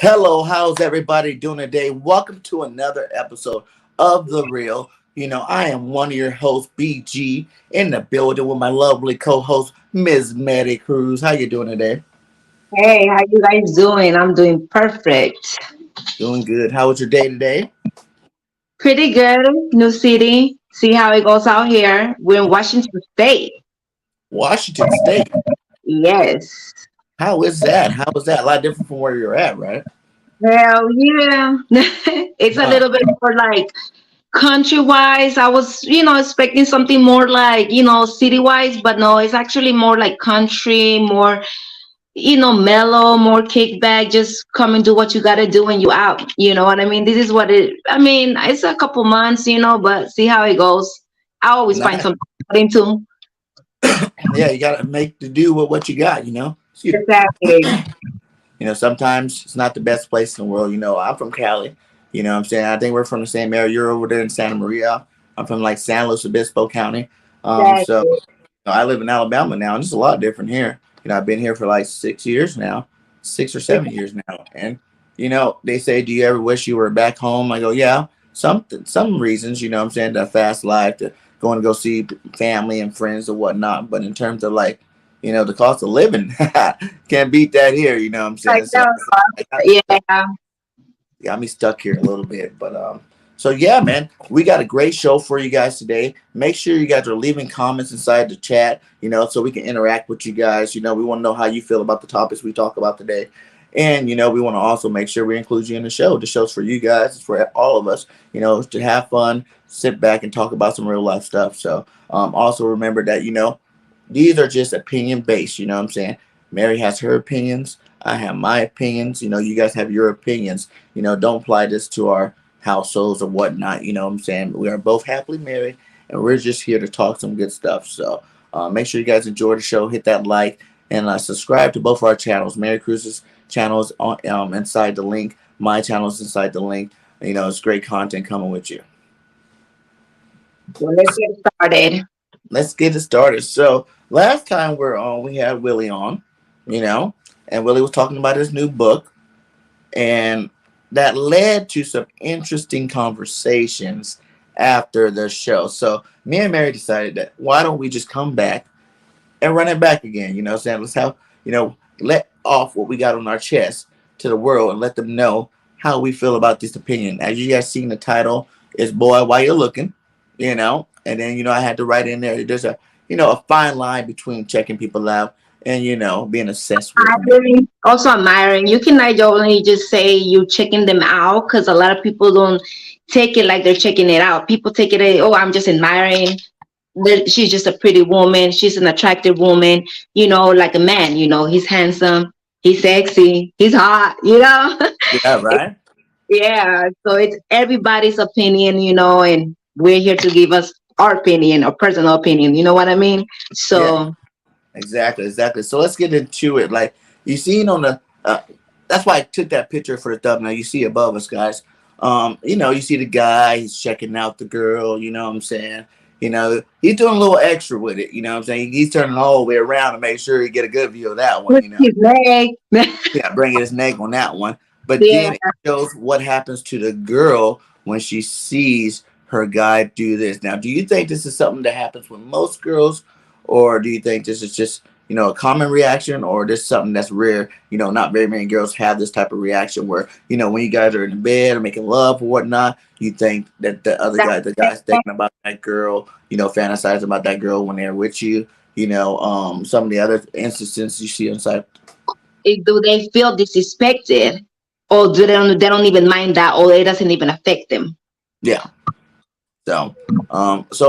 Hello, how's everybody doing today? Welcome to another episode of The Real. I am one of your hosts, BG, in the building with my lovely co-host, Ms. Maricruz. How you doing today? Hey, how you guys doing? I'm doing perfect. Doing good. How was your day today? Pretty good. New city. See how it goes out here. We're in Washington State. Washington State. Yes. How is that? How is that? A lot different from where you're at, right? Hell yeah. It's a Uh, little bit more like country wise. I was, expecting something more like, city wise, but no, it's actually more like country, more mellow, more kickback, just come and do what you gotta do when you out. You know what I mean? This is what it's a couple months, but see how it goes. I always find nice. something to put into. Yeah, you gotta make the do with what you got. Excuse Exactly. Sometimes it's not the best place in the world. I'm from Cali. What I'm saying? I think we're from the same area. You're over there in Santa Maria. I'm from like San Luis Obispo County. So Exactly. I live in Alabama now, and it's a lot different here. I've been here for like 6 years now, 6 or 7 years now. And they say, "Do you ever wish you were back home?" I go, "Yeah, some reasons. What I'm saying, the fast life, to going to go see family and friends and whatnot. But in terms of like, the cost of living, can't beat that here. What I'm I saying, so know. it Yeah. got me stuck here a little bit. But so yeah, man, we got a great show for you guys today. Make sure you guys are leaving comments inside the chat, so we can interact with you guys. We want to know how you feel about the topics we talk about today. And we want to also make sure we include you in the show. The show's for you guys, it's for all of us, to have fun, sit back and talk about some real life stuff. So also remember that, these are just opinion based, what I'm saying? Mary has her opinions. I have my opinions. You guys have your opinions. Don't apply this to our households or whatnot. What I'm saying? We are both happily married and we're just here to talk some good stuff. So make sure you guys enjoy the show. Hit that like and subscribe to both of our channels. Mary Cruz's channel is inside the link. My channel is inside the link. It's great content coming with you. Well, let's get started. Let's get it started. So last time we're on, we had Willie on, you know, and Willie was talking about his new book, and that led to some interesting conversations after the show. So me and Mary decided that why don't we just come back and run it back again? What I'm saying, let's have, let off what we got on our chest to the world and let them know how we feel about this opinion. As you guys seen, the title is "Boy, Why You Looking," and then I had to write in there. There's a fine line between checking people out and being obsessed with them. Also admiring. You cannot only just say you checking them out because a lot of people don't take it like they're checking it out. People take it, oh, I'm just admiring. She's just a pretty woman. She's an attractive woman, like a man, he's handsome, he's sexy, he's hot, Yeah, right. Yeah. So it's everybody's opinion, and we're here to give us our opinion, or personal opinion. You know what I mean? Yeah, So exactly. So let's get into it. Like you seen on the, that's why I took that picture for the thumbnail. You see above us, guys. You see the guy. He's checking out the girl. You know what I'm saying? He's doing a little extra with it. You know what I'm saying? He's turning all the way around to make sure he get a good view of that one. with his leg. Yeah, bringing his neck on that one. But Yeah. then it shows what happens to the girl when she sees her guy do this. Now, do you think this is something that happens with most girls, or do you think this is just a common reaction, or this is something that's rare? Not very many girls have this type of reaction where when you guys are in the bed or making love or whatnot, you think that the guy's thinking about that girl, fantasizing about that girl when they're with you. Some of the other instances you see inside. Do they feel disrespected, or do they don't even mind that, or it doesn't even affect them? Yeah. So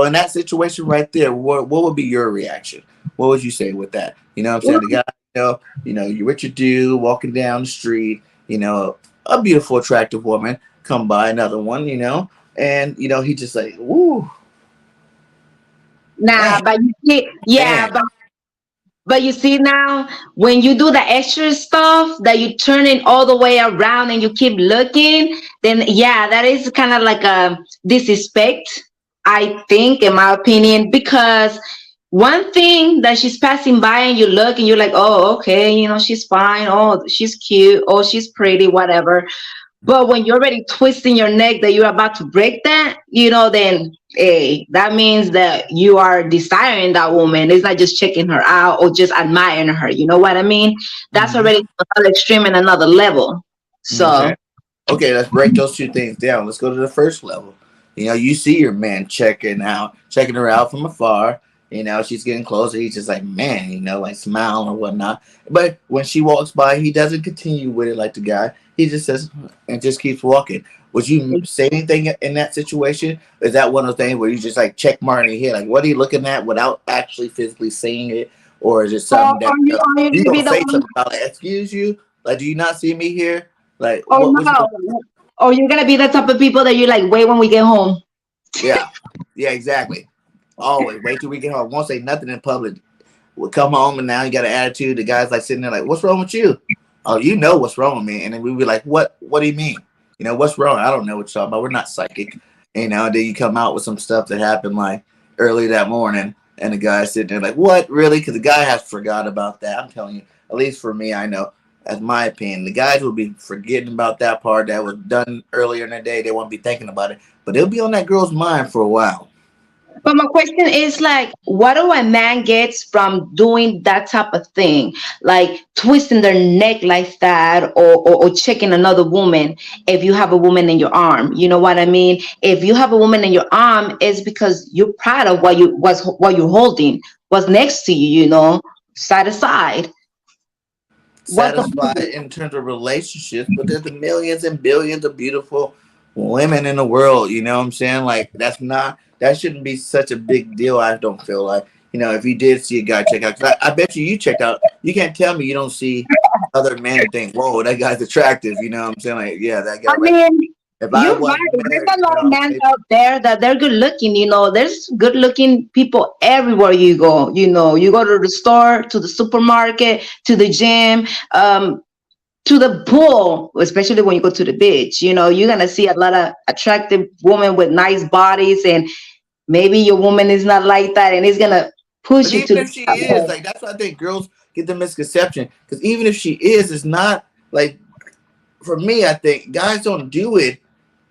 in that situation right there, what would be your reaction? What would you say with that? What I'm saying, the guy, you're with your dude walking down the street, a beautiful, attractive woman come by, another one, and he just like, woo, Nah, man, but you see, yeah, man, but you see now, when you do the extra stuff that you turn it all the way around and you keep looking, then yeah, that is kind of like a disrespect, I think, in my opinion, because one thing that she's passing by and you look and you're like, oh, okay, she's fine. Oh, she's cute. Oh, she's pretty, whatever. But when you're already twisting your neck that you're about to break that, then hey, that means that you are desiring that woman. It's not just checking her out or just admiring her. You know what I mean? That's Hmm. already another extreme and another level. So Okay. Okay, let's break those two things down. Let's go to the first level. You see your man checking her out from afar. She's getting closer. He's just like, man, like smiling or whatnot. But when she walks by, he doesn't continue with it like the guy. He just says and just keeps walking. Would you say anything in that situation? Is that one of the things where you just like check mark in your head, like what are you looking at without actually physically saying it, or is it or, something that or you you gonna gonna be the say one, something about like, excuse you? Like, do you not see me here? Like, or what was you no, gonna? or you're gonna be the type of people that you like wait when we get home. Yeah, yeah, exactly. Always wait till we get home. Won't say nothing in public. We'll come home and now you got an attitude. The guy's like sitting there like, "What's wrong with you?" Oh, you know what's wrong with me, and then we be like, "What? What do you mean? What's wrong? I don't know what you're talking about. We're not psychic." Then you come out with some stuff that happened like early that morning, and the guy's sitting there like, "What? Really?" Because the guy has forgot about that. I'm telling you. At least for me, I know. As my opinion, the guys will be forgetting about that part that was done earlier in the day. They won't be thinking about it, but it'll be on that girl's mind for a while. But my question is like, what do a man gets from doing that type of thing, like twisting their neck like that, or checking another woman? If you have a woman in your arm, you know what I mean. If you have a woman in your arm, it's because you're proud of what you're holding, what's next to you, side to side. What's the Satisfied in terms of relationships, but there's the millions and billions of beautiful women in the world. You know what I'm saying? Like that shouldn't be such a big deal. I don't feel like if you did see a guy check out, because I bet you checked out. You can't tell me you don't see other men and think, whoa, that guy's attractive. You know what I'm saying? Like, yeah, that guy I right. mean, If I you're right. wasn't married, There's a lot of men out there that they're good looking. There's good looking people everywhere you go. You go to the store, to the supermarket, to the gym, to the pool, especially when you go to the beach. You're gonna see a lot of attractive women with nice bodies, and maybe your woman is not like that, and it's gonna push but you even to the if she is, top. like, that's why I think girls get the misconception. Because even if she is, it's not like for me. I think guys don't do it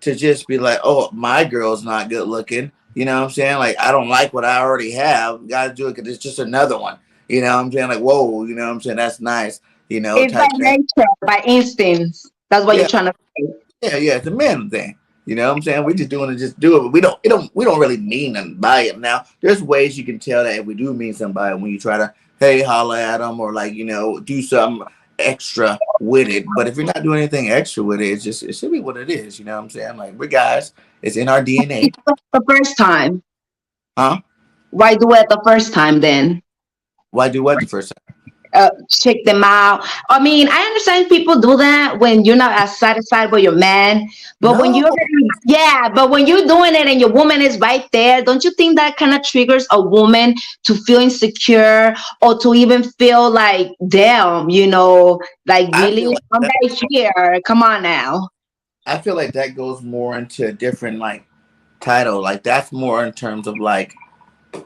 to just be like, oh, my girl's not good looking. You know what I'm saying? Like, I don't like what I already have. Guys do it because it's just another one. You know what I'm saying? Like, whoa, you know what I'm saying? That's nice, It's by type thing. nature, by instincts. That's what you're Yeah, trying to say. yeah, yeah. It's a man thing. You know what I'm saying? We just doing it, just do it. But we don't really mean nothing by it. Now, there's ways you can tell that if we do mean somebody when you try to, hey, holla at them or like, do something extra with it. But if you're not doing anything extra with it, it should be what it is. You know what I'm saying? Like we're guys. It's in our DNA. The first time. Huh? Why do it the first time then? Why do what the first time? Check them out. I mean, I understand people do that when you're not as satisfied with your man, but when No. you're yeah, but when you're doing it and your woman is right there, don't you think that kind of triggers a woman to feel insecure or to even feel like, damn, like I really, feel like I'm that right here. Come on now. I feel like that goes more into a different like title. Like that's more in terms of like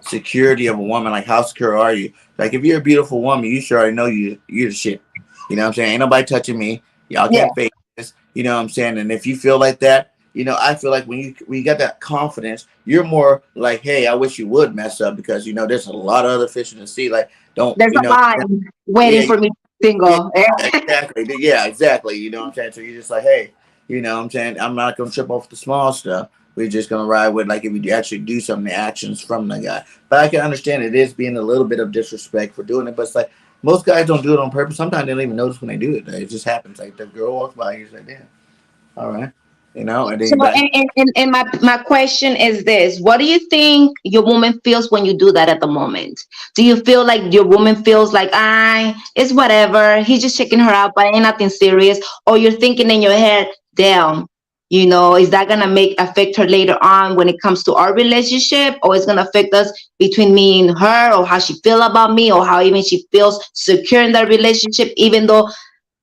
security of a woman. Like how secure are you? Like if you're a beautiful woman, you sure already know you're the shit. You know what I'm saying? Ain't nobody touching me. Y'all Yeah, can't fake this. You know what I'm saying? And if you feel like that, I feel like when you got that confidence, you're more like, hey, I wish you would mess up because there's a lot of other fish in the sea. Like don't there's a line waiting yeah, for me to yeah, single. exactly. Yeah, exactly. You know what I'm saying? So you're just like, hey, you know what I'm saying? I'm not gonna trip off the small stuff. We're just gonna ride with like if you actually do some of the actions from the guy. But I can understand it is being a little bit of disrespect for doing it. But it's like most guys don't do it on purpose. Sometimes they don't even notice when they do it. It just happens. Like the girl walks by, you're like, damn, all right, and then So, you back. and my question is this: what do you think your woman feels when you do that at the moment? Do you feel like your woman feels like, it's whatever, he's just checking her out, but ain't nothing serious? Or you're thinking in your head, damn, is that gonna affect her later on when it comes to our relationship, or it's gonna affect us between me and her, or how she feel about me, or how even she feels secure in that relationship, even though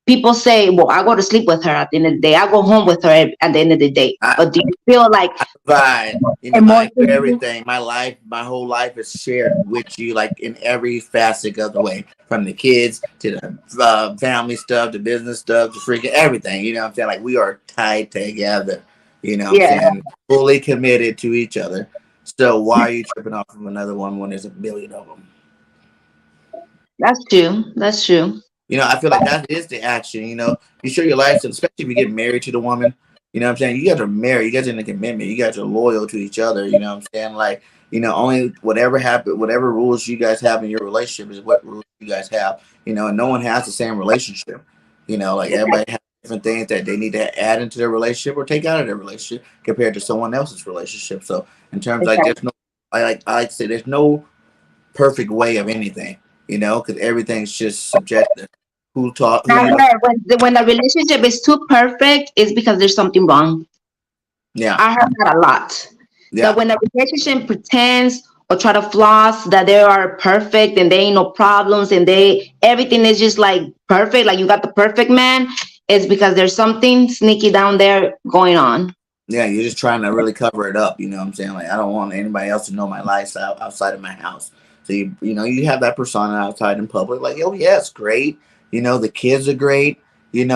people say, well, I go to sleep with her at the end of the day. I go home with her at the end of the day. I, But do you feel like I provide, I do emotionally? everything. My life, my whole life is shared with you, like in every facet of the way, from the kids to the family stuff, to business stuff, to freaking everything. You know what I'm saying? Like we are tied together. You know what I'm Yeah, saying? Fully committed to each other. So why are you tripping off of another one when there's a billion of them? that's true. That's true. I feel like that is the action. You show your life, especially if you get married to the woman. You know what I'm saying? You guys are married. You guys are in a commitment. You guys are loyal to each other. You know what I'm saying? Like, only whatever happen, whatever rules you guys have in your relationship is what rules you guys have. And no one has the same relationship. Like everybody has different things that they need to add into their relationship or take out of their relationship compared to someone else's relationship. So in terms like Exactly. there's no, I like to say there's no perfect way of anything. Because everything's just subjective. Who taught who I you heard when the relationship is too perfect, it's because there's something wrong. Yeah, I heard that a lot. That yeah, when a relationship pretends or try to floss that they are perfect and there ain't no problems and they everything is just like perfect, like you got the perfect man, it's because there's something sneaky down there going on. yeah. You're just trying to really cover it up. You know what I'm saying? Like I don't want anybody else to know my lifestyle outside of my house. So you have that persona outside in public. Like, oh yeah, it's great. The kids are great. We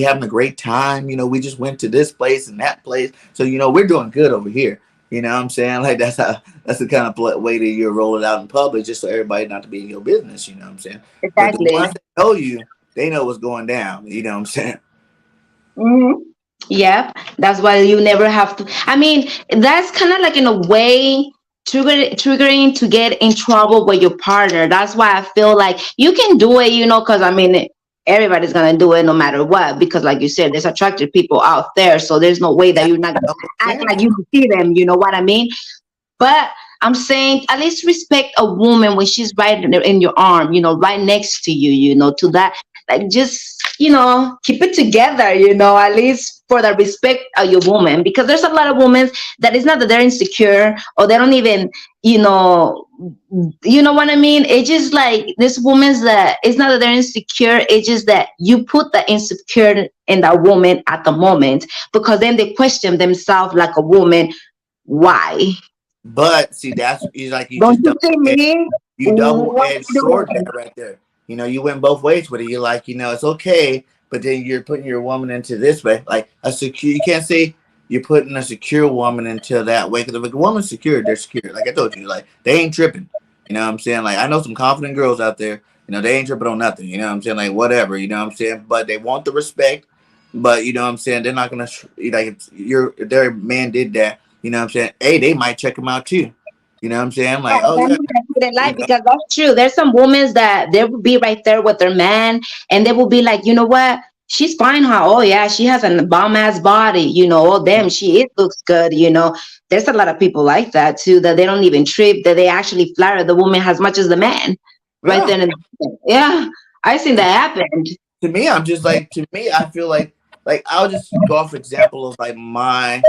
having a great time. We just went to this place and that place. So we're doing good over here. You know what I'm saying? Like that's the kind of way that you roll it out in public, just so everybody not to be in your business. You know what I'm saying? But the Exactly. ones that know you, they know what's going down. You know what I'm saying? Hmm. Yep, that's why you never have to. I mean, that's kind of like in a way triggering to get in trouble with your partner. That's why I feel like you can do it, because I mean, everybody's gonna do it no matter what. Because, like you said, there's attractive people out there, so there's no way that Yeah, you're not I gonna act understand like that. you don't see them. You know what I mean? But I'm saying at least respect a woman when she's right in your arm, right next to you, to that. Like just, keep it together, at least for the respect of your woman. Because there's a lot of women that it's not that they're insecure or they don't even, you know, you know what I mean? It's just like this woman's that it's not that they're insecure, it's just that you put the insecure in that woman at the moment because then they question themselves like a woman. Why? But see, that's he's like you Don't just you see me? double What edged you sword doing? that right there. You went both ways with it. You're like, it's okay, but then you're putting your woman into this way, like a secure. You can't say you're putting a secure woman into that way because if a woman's secure, they're secure. Like I told you, like they ain't tripping. You know what I'm saying? Like I know some confident girls out there. They ain't tripping on nothing. You know what I'm saying? Like whatever. You know what I'm saying? But they want the respect. But you know what I'm saying? They're not gonna like if their man did that. You know what I'm saying? Hey, they might check him out too. You know what I'm saying? No, Like, oh that yeah, means I couldn't lie you know. because that's true. There's some women that they will be right there with their man and they will be like, you know what? She's fine, huh? Oh yeah, she has a bomb ass body, Oh damn, it looks good. There's a lot of people like that too, that they don't even trip, that they actually flatter the woman as much as the man. Right Yeah. then and there. Yeah. I seen that happen. To me, I'm just like to me, I feel like I'll just go off example of like my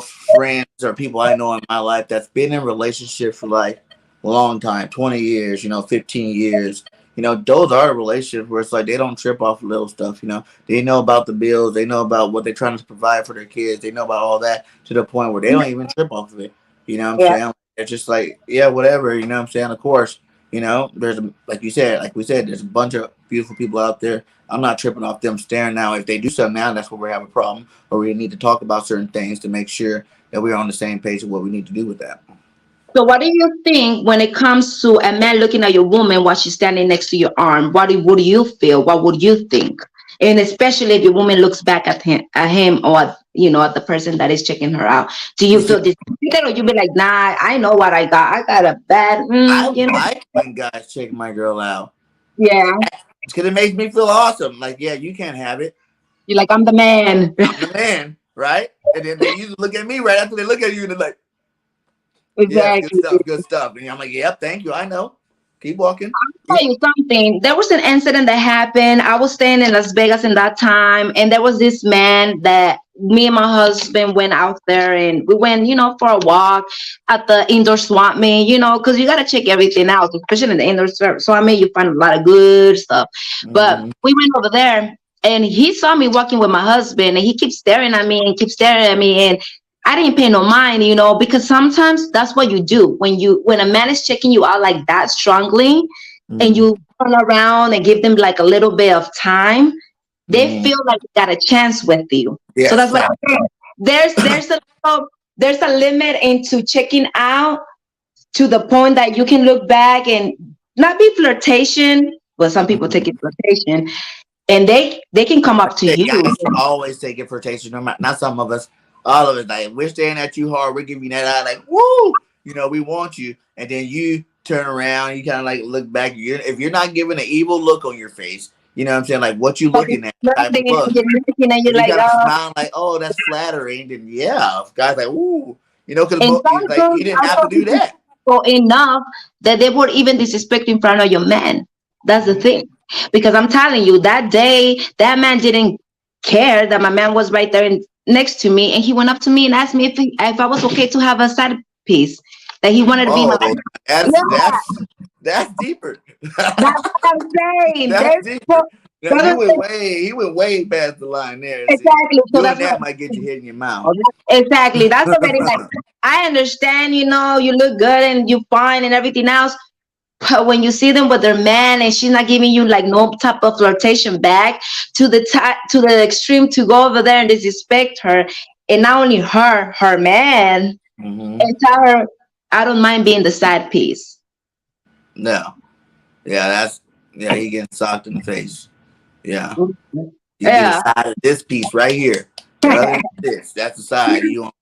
friends or people I know in my life that's been in relationships for like a long time, 20 years, 15 years. Those are relationships where it's like they don't trip off little stuff. They know about the bills, they know about what they're trying to provide for their kids, they know about all that to the point where they don't even trip off of it. You know what I'm Yeah. saying? It's just like, yeah, whatever, you know what I'm saying? Of course, there's like you said, like we said, there's a bunch of beautiful people out there. I'm not tripping off them staring now. If they do something now, that's where we have a problem, or we need to talk about certain things to make sure that we're on the same page of what we need to do with that. So what do you think when it comes to a man looking at your woman while she's standing next to your arm? What do you feel? What would you think? And especially if your woman looks back at him or at the person that is checking her out. Do you You see, feel disappointed or you be like, nah, I know what I got. I got a bad, I you know? like when guys check my girl out Yeah. because it makes me feel awesome. Like, yeah, you can't have it. You're like, I'm the man. I'm the man, right? And then they usually look at me right after they look at you and they're like, "Yes, good Exactly. stuff, good stuff." And I'm like, "Yep, thank you. I know. Keep walking." Tell you something. There was an incident that happened. I was staying in Las Vegas in that time, and there was this man that me and my husband went out there, and we went, for a walk at the indoor swap meet, because you gotta check everything out, especially in the indoor swap meet. You find a lot of good stuff. But Mm-hmm. we went over there, And he saw me walking with my husband, and he keeps staring at me and keeps staring at me, and I didn't pay no mind, because sometimes that's what you do when a man is checking you out like that strongly, and Mm-hmm. you turn around and give them like a little bit of time, they Mm-hmm. feel like they got a chance with you. So Yes, that's what I'm fact. saying. There's a limit into checking out, to the point that you can look back and not be flirtation, but some people take Mhm. it flirtation, and they can come up to The you. guys should always take it for taste. No matter, not some of us, all of us. Like we're staring at you hard. We're giving you that eye, like woo. We want you, and then you turn around. You kind of like look back. If you're not giving an evil look on your face, you know what I'm saying? Like what you But it's looking at type of nothing, look. you're looking and you're If you like, kind of smile like, oh, that's flattering, then yeah, guys like ooh, because and some like girls he didn't have to also do that. disrespectful enough that they would even disrespect in front of your man. That's the Mhm. thing. Because I'm telling you, that day, that man didn't care that my man was right there next to me, and he went up to me and asked me if I was okay to have a side piece. That he wanted to be my. Oh, that's Yeah, that's deeper. that's what I'm saying. That's deeper. Now, There's he went way past the line there. See, exactly. So doing that's what. that might get you hit in your mouth. Exactly. That's already like. I understand. You look good and you fine and everything else. But when you see them with their man and she's not giving you like no type of flirtation back, to the extreme, to go over there and disrespect her, and not only her man, Hmm. and tell her, I don't mind being the side piece. No, yeah, yeah. He getting socked in the face. Yeah, you get a Yeah. side of this piece right here. But other than this, that's the side you want.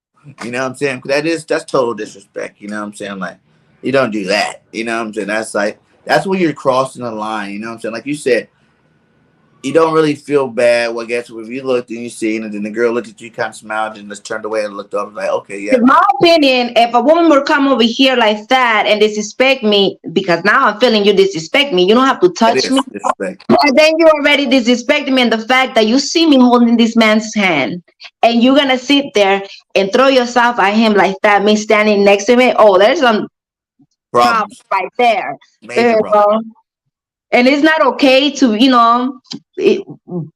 You know what I'm saying? 'Cause that's total disrespect. You know what I'm saying? Like you don't do that. You know what I'm saying? That's like that's when you're crossing the line. You know what I'm saying? Like you said, you don't really feel bad. Well, I guess if you looked and you seen, and then the girl looked at you, kind of smiled, and just turned away and looked up, like, okay, In yeah, my opinion, if a woman would come over here like that and disrespect me, because now I'm feeling you disrespect me, you don't have to that touch me. is disrespect. And then you already disrespect me in the fact that you see me holding this man's hand, and you're gonna sit there and throw yourself at him like that, me standing next to me. Oh, there's some problem Problems, right there. major You problems. know? And it's not okay to, it-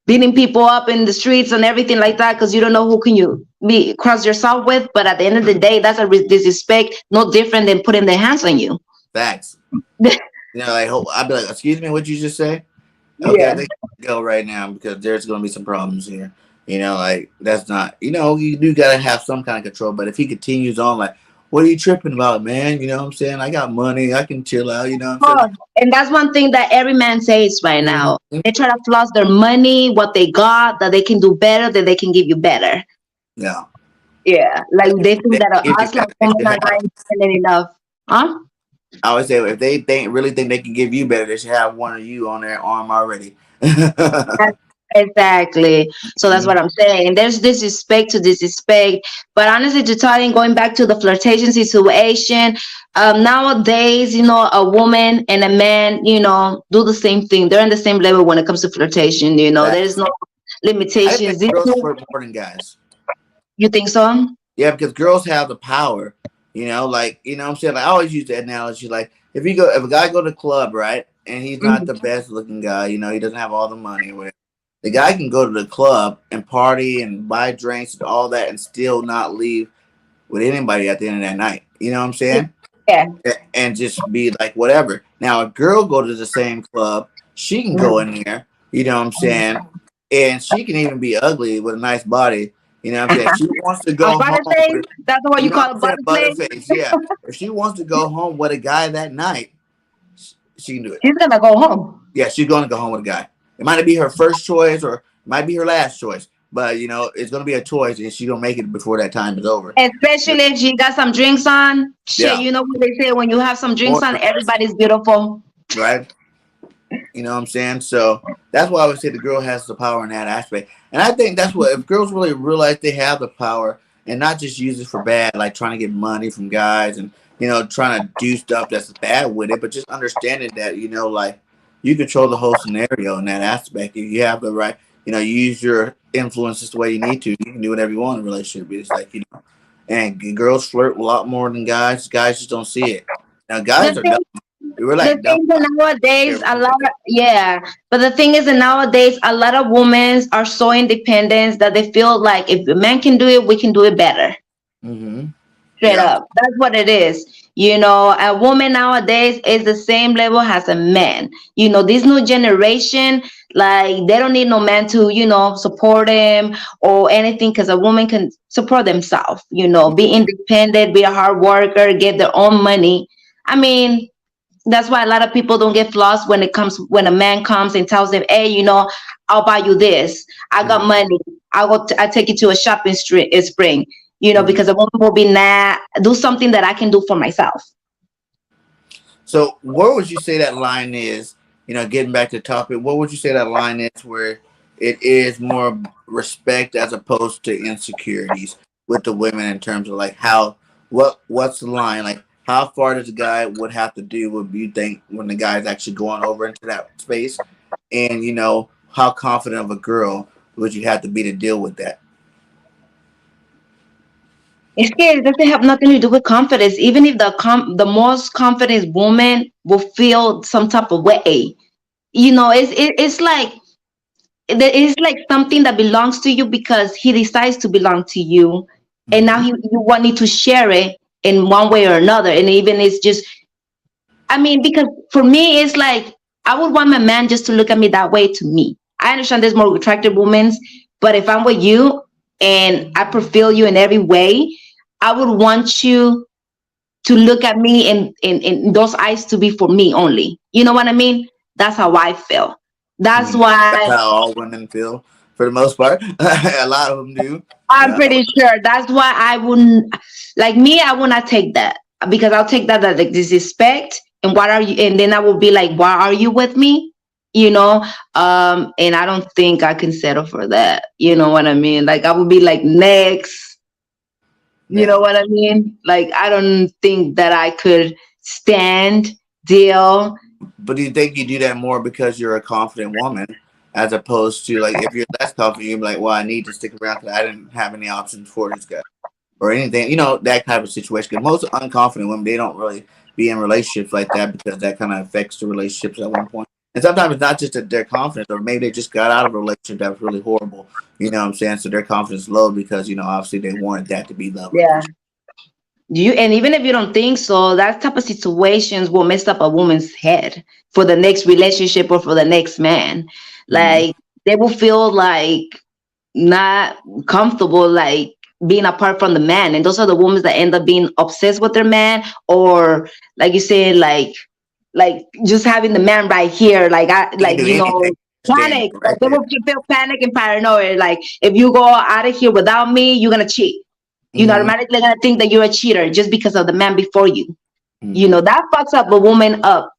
beating people up in the streets and everything like that, because you don't know who can you be cross yourself with. But at the end of the day, that's a disrespect, no different than putting their hands on you. Facts. Like I'd be like, excuse me, what you just say? Okay, I Yeah. think I have to go right now because there's gonna be some problems here. Like that's not. You do gotta have some kind of control. But if he continues on, like, what are you tripping about, man? You know what I'm saying? I got money. I can chill out. You know what I'm saying? Oh, and that's one thing that every man says right now. Mhm. They try to floss their money, what they got, that they can do better, that they can give you better. Yeah. Yeah, like they think They that give you us like that. They women should are not have. independent enough. Huh? I always say if they really think they can give you better, they should have one of you on their arm already. Exactly. So that's Mhm. what I'm saying. There's disrespect to disrespect. But honestly, to tell going back to the flirtation situation, nowadays, a woman and a man, do the same thing. They're on the same level when it comes to flirtation. There's Facts. no I think limitations. girls flirt more than guys. You think so? Yeah, because girls have the power. Like what I'm saying. Like, I always use the analogy. Like if a guy go to the club, right, and he's not Mhm. the best looking guy, he doesn't have all the money. Or whatever, the guy can go to the club and party and buy drinks and all that, and still not leave with anybody at the end of that night. You know what I'm saying? Yeah. And just be like whatever. Now a girl go to the same club, she can go in there. You know what I'm saying? And she can even be ugly with a nice body. You know what I'm saying? If she wants to A go home butter face? with, That's what you you know what call a I'm saying? butter face? Butterface, yeah. If she wants to go home with a guy that night, she can do it. She's gonna go home. Yeah, she's going to go home with a guy. It might not be her first choice or it might be her last choice, but it's going to be a choice, and she's going to make it before that time is over. Especially if she got some drinks on. Shit, Yeah, you know what they say, when you have some drinks more on, everybody's beautiful. right. You know what I'm saying? So that's why I would say the girl has the power in that aspect. And I think that's what if girls really realize they have the power and not just use it for bad, like trying to get money from guys and trying to do stuff that's bad with it, but just understanding that, like you control the whole scenario in that aspect. If you have the right, you use your influences the way you need to, you can do whatever you want in a relationship. It's like, and girls flirt a lot more than guys. Guys just don't see it. Now The guys are dumb. thing, we're The like dumb thing is nowadays, here. a lot of, yeah. But the thing is that nowadays, a lot of women are so independent that they feel like if a man can do it, we can do it better. Mm-hmm. Straight Yeah. up. That's what it is. You know, a woman nowadays is the same level as a man. You know, this new generation, like they don't need no man to, support them or anything because a woman can support themselves, be independent, be a hard worker, get their own money. I mean, that's why a lot of people don't get lost when a man comes and tells them, hey, I'll buy you this. I got Mm-hmm. money. I take you to a shopping spring, Mm-hmm. because a woman will be nah, do something that I can do for myself. So, where would you say that line is? Getting back to the topic, what would you say that line is where it is more respect as opposed to insecurities with the women in terms of like how what's the line like? How far does a guy would have to do? What you think when the guy's actually going over into that space? And how confident of a girl would you have to be to deal with that? It's scary. It doesn't have nothing to do with confidence. Even if the most confident woman will feel some type of way, it's like it's like something that belongs to you because he decides to belong to you, and now Mm-hmm. you want me to share it in one way or another. And even it's just, I mean, because for me, it's like I would want my man just to look at me that way to me. I understand there's more attractive women, but if I'm with you and I fulfill you in every way, I would want you to look at me in those eyes to be for me only. You know what I mean? That's how I feel. That's Mm-hmm. That's why how all women feel for the most part. A lot of them do. I'm Yeah. pretty sure. That's why I wouldn't, like me, I would not take that because I'll take that as like disrespect. And what are you? And then I will be like, why are you with me? You know, and I don't think I can settle for that. You know what I mean? Like I would be like next. You know Yeah. what I mean? Like I don't think that I could stand deal. But do you think you do that more because you're a confident woman, as opposed to like if you're less confident, you're like, well, I need to stick around because I didn't have any options for this guy or anything, that type of situation. Because most unconfident women, they don't really be in relationships like that because that kind of affects the relationships at one point. And sometimes it's not just that they're confident, or maybe they just got out of a relationship that was really horrible. You know what I'm saying? So their confidence is low because obviously they wanted that to be the Yeah. relationship. And even if you don't think so, that type of situations will mess up a woman's head for the next relationship or for the next man. Mm-hmm. Like they will feel like not comfortable, like being apart from the man. And those are the women that end up being obsessed with their man, or like you said, like just having the man right here, like They can do anything. Staying panic. Like right they there. will feel panic and paranoia. Like if you go out of here without me, you're gonna cheat. Mm-hmm. Automatically gonna think that you're a cheater just because of the man before you. Mm-hmm. That fucks up a woman up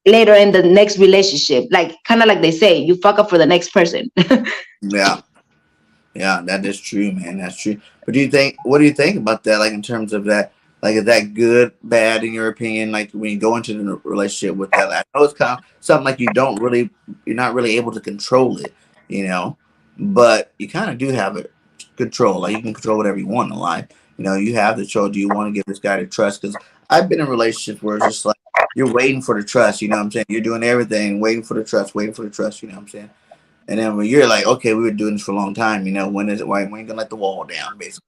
later in the next relationship. Like kind of like they say, you fuck up for the next person. Yeah. Yeah, that is true, man. That's true. But what do you think about that? Like in terms of that, like is that good, bad in your opinion? Like when you go into the relationship with that, I know it's kind of something like you're not really able to control it, but you kind of do have it control. Like you can control whatever you want in life. You have the choice. Do you want to give this guy the trust? Because I've been in relationships where it's just like you're waiting for the trust. You know what I'm saying? You're doing everything, waiting for the trust, waiting for the trust. You know what I'm saying? And then when you're like, okay, we were doing this for a long time, when is it? Why when you gonna let the wall down, basically?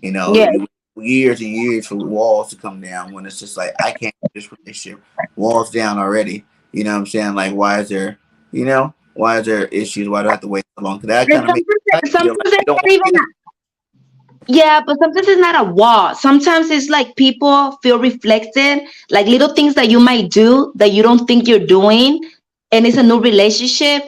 Yeah. Years and years for walls to come down. When it's just like I can't do this relationship, walls down already. You know what I'm saying? Like, why is there issues? Why do I have to wait so long? 'Cause that And kind of makes me feel sometimes like you it's don't not want even. to get Yeah, but sometimes it's not a wall. Sometimes it's like people feel reflected, like little things that you might do that you don't think you're doing, and it's a new relationship.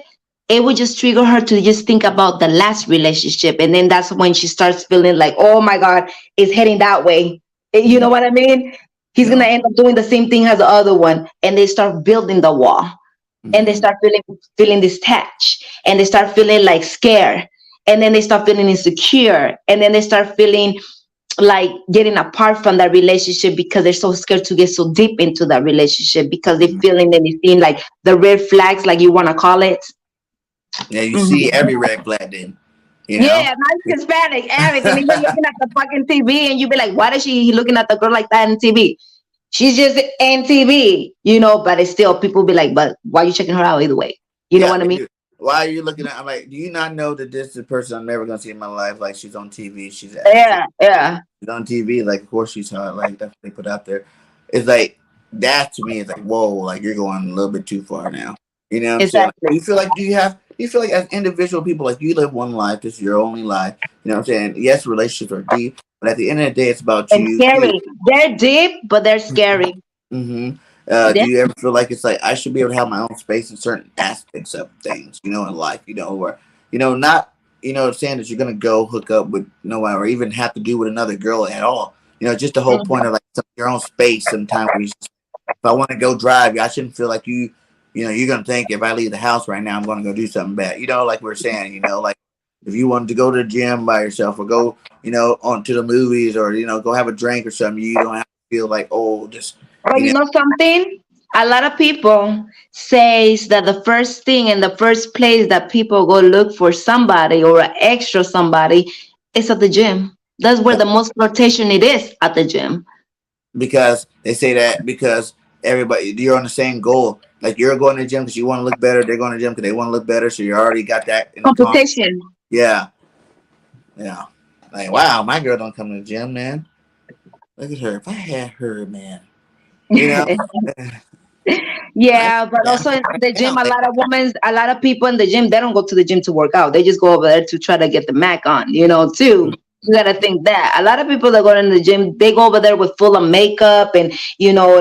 It would just trigger her to just think about the last relationship, and then that's when she starts feeling like, oh my god, it's heading that way. You it. know what I mean? He's gonna Yeah. end up doing the same thing as the other one, and they start building the wall, and they Mm-hmm. start feeling detached, and they start feeling like scared, and then they start feeling insecure, and then they start feeling like getting apart from that relationship because they're so scared to get so deep into that relationship because they're Mm-hmm. feeling and they're seeing like the red flags, like you want to call it. Yeah, you see Mhm. every red flag then. You know. Yeah, not Hispanic, everything. Even looking at the fucking TV, and you be like, "Why is he looking at the girl like that in TV?" She's just in TV, but it's still people be like, but why you checking her out either way? You know Yeah, what I they mean? do. Why are you looking at? I'm like, do you not know that this is the person I'm never gonna see in my life? Like, she's on TV. Yeah, yeah, She's on TV. Like, of course she's hot. Like, that's what they put out there. It's like that to me. It's like, whoa, like you're going a little bit too far now. You know what I'm saying? Like, exactly. you feel like do you feel like as individual people, like you live one life, this is your only life. You know what I'm saying? Yes, relationships are deep, but at the end of the day, it's about And you. scary. They're deep, but they're scary. Mm-hmm. Do They're you ever feel like it's like I should be able to have my own space in certain aspects of things, in life, or not, saying that you're gonna go hook up with no one or even have to do with another girl at all. Just the whole point of like your own space. Sometimes where if I want to go drive, I shouldn't feel like you're gonna think if I leave the house right now, I'm gonna go do something bad. Like we're saying, like if you wanted to go to the gym by yourself or go, on to the movies or go have a drink or something, you don't have to feel like just But you you know. know something? A lot of people says that the first thing and the first place that people go look for somebody or an extra somebody is at the gym. That's where the most flirtation it is, at the gym. Because they say that because everybody you're on the same goal. Like you're going to the gym because you want to look better. They're going to the gym because they want to look better. So you already got that in common. Competition. Yeah, yeah. Like wow, my girl don't come to the gym, man. Look at her. If I had her, man, you know. I Yeah, but down also in right the gym, now. Like, a lot of people in the gym, they don't go to the gym to work out. They just go over there to try to get the Mac on, too. You gotta think that. A lot of people that go in the gym, they go over there with full of makeup and,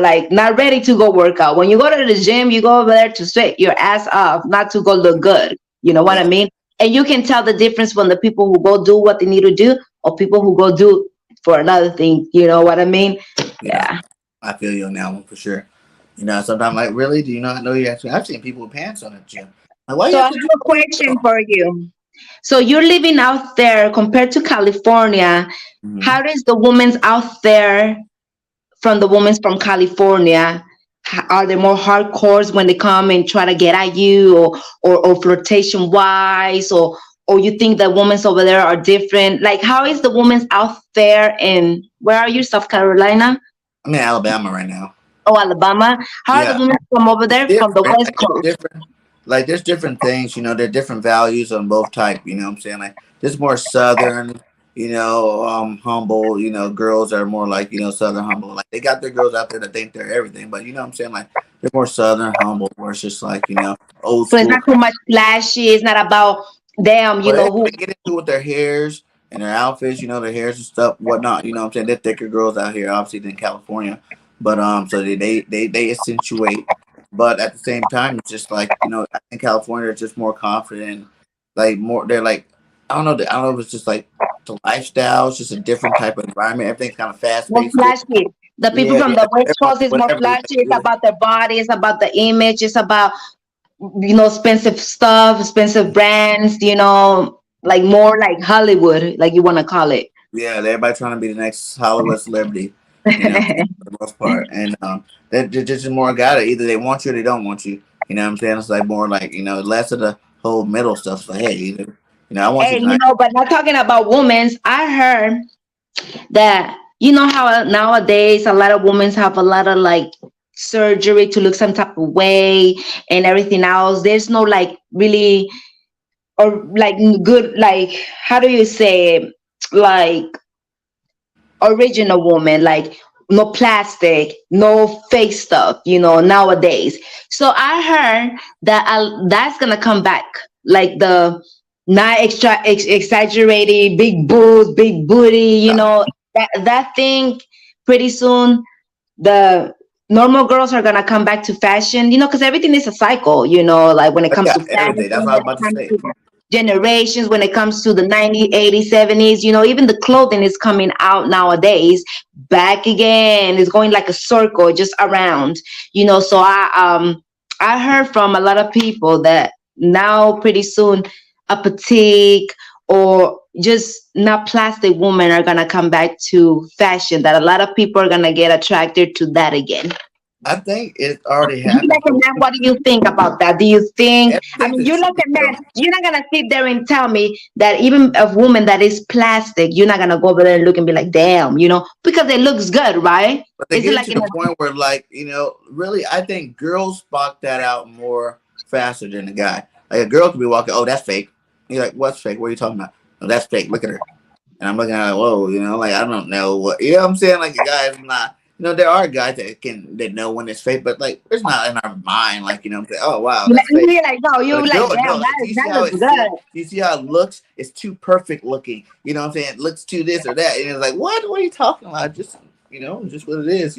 like not ready to go work out. When you go to the gym, you go over there to sweat your ass off, not to go look good. You know what I yeah, mean? And you can tell the difference when the people who go do what they need to do or people who go do for another thing. You know what I mean? yeah. Yeah. I feel you on that one for sure. Sometimes like, really, do you not know you actually? I've seen people with pants on at the gym. Like, why you So I have have to do a question for you. So you're living out there compared to California. that? How is the women's out there from the women's from California? Are they more hardcores when they come and try to get at you, or flirtation wise, or you think the women's over there are different? Like, how is the women's out there in where are you, South Carolina? I'm in Alabama right now. Oh, Alabama. How are the Yeah, women from over it's there from the different. West Like Coast? there's different. Like there's different things. There are different values on both type. You know what I'm saying? Like there's more southern. Humble. Girls are more like southern humble. Like they got their girls out there that think they're everything, but you know what I'm saying? Like they're more southern humble, where it's just like old So it's not school. too much flashy. It's not about them, But who. they get into with their hairs and their outfits, their hairs and stuff, whatnot. You know what I'm saying? They're thicker girls out here, obviously, than California. But so they accentuate. But at the same time, it's just like, I think California is just more confident, like more. They're like, I don't know. I don't know if it's just like the lifestyle. It's just a different type of environment. Everything's kind of fast More paced. flashy. The people Yeah, from yeah. the West Everyone, Coast is more whatever. Like, flashy. It's yeah, about their body. It's about the image. It's about expensive stuff, expensive brands. Like more like Hollywood, like you want to call it. yeah, everybody trying to be the next Hollywood celebrity, for the most part. And they're just more got it. Either they want you or they don't want you. You know what I'm saying? It's like more like, less of the whole middle stuff. It's like, hey, I want you And tonight. but not talking about women's. I heard that how nowadays a lot of women have a lot of like surgery to look some type of way and everything else. There's no like really or like good, like how do you say, like original woman, like no plastic, no fake stuff, nowadays. So I heard that that's gonna come back, like the not exaggerated big boobs, big booty, that thing. Pretty soon the normal girls are gonna come back to fashion, because everything is a cycle, like when it But comes yeah, to fashion, everything. That's what I when was it about to comes say. to generations, when it comes to the 90s, 80s, 70s, even the clothing is coming out nowadays back again. It's going like a circle just around, so I heard from a lot of people that now pretty soon a petite or just not plastic women are gonna come back to fashion, that a lot of people are gonna get attracted to that again. I think it already You happened. like a man, what do you think about that? Do you think, I Everything's mean, a you like choice, a man, though. you're not gonna sit there and tell me that even a woman that is plastic, you're not gonna go over there and look and be like, damn, because it looks good, right? But they Is it get like to in the a, point where, like, really, I think girls spot that out more faster than the guy. Like a girl could be walking, oh, that's fake. You're like, what's fake? What are you talking about? Oh, that's fake. Look at her. And I'm looking at it, whoa, like I don't know what, you know what I'm saying? Like a guy is not, there are guys that know when it's fake, but like it's not in our mind, like, I'm saying, oh wow, that's fake. you're like, no, But you a like, girl, damn, no, like, do you see that how looks it's set? good. Do you see how it looks? It's too perfect looking. You know what I'm saying? It looks too this or that. And it's like, what are you talking about? Just, just what it is,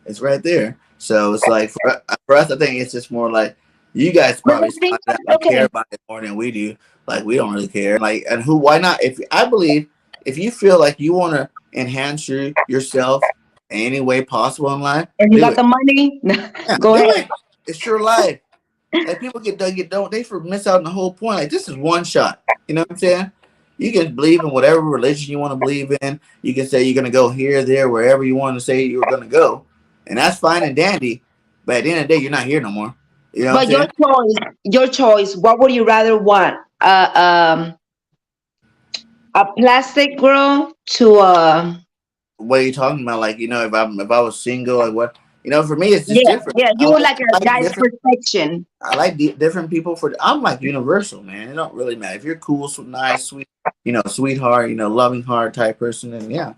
it's right there. So it's like for us, I think it's just more like you guys But probably the thing spot it out is, and care okay, about it more than we do. Like we don't really care. Like, and why not? If I believe, if you feel like you want to enhance yourself any way possible in life, if you do got it. the money, Yeah, go do ahead. it. It's your life. Like people don't they for miss out on the whole point. Like this is one shot. You know what I'm saying? You can believe in whatever religion you want to believe in. You can say you're gonna go here, there, wherever you want to say you're gonna go, and that's fine and dandy. But at the end of the day, you're not here no more. You know what I'm But saying? your choice, what would you rather want? A plastic girl to What are you talking about? Like if I was single, like what? For me, it's just yeah, different. yeah, you would like a I like guy's different. perfection. I like different people for. I'm like universal, man. It don't really matter if you're cool, so nice, sweet, sweetheart, loving heart type person. And yeah,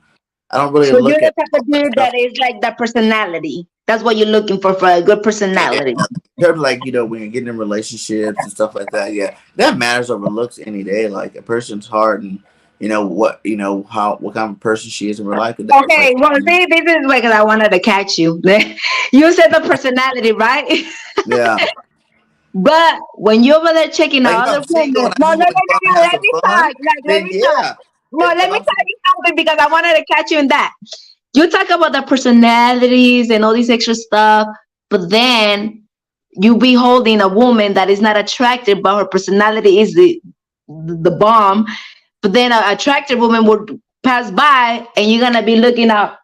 I don't really So you're look the at type all of that dude stuff. that is like the personality. That's what you're looking for a good Yeah, personality. in terms of like when you're getting in relationships and stuff like that. Yeah, that matters over looks any day. Like a person's heart and what kind of person she is in real life. That Okay, reflects. well, see, this is because I wanted to catch you. You said the personality, right? Yeah, But when you're over there checking the like if other I'm single women, and I no, just no, no, want to go and no, no, have let some me fun, talk. Like, let then me talk. yeah. No, If let me I'm tell you something because I wanted to catch you in that. You talk about the personalities and all this extra stuff, but then you be holding a woman that is not attractive, but her personality is the bomb. But then an attractive woman would pass by, and you're gonna be looking at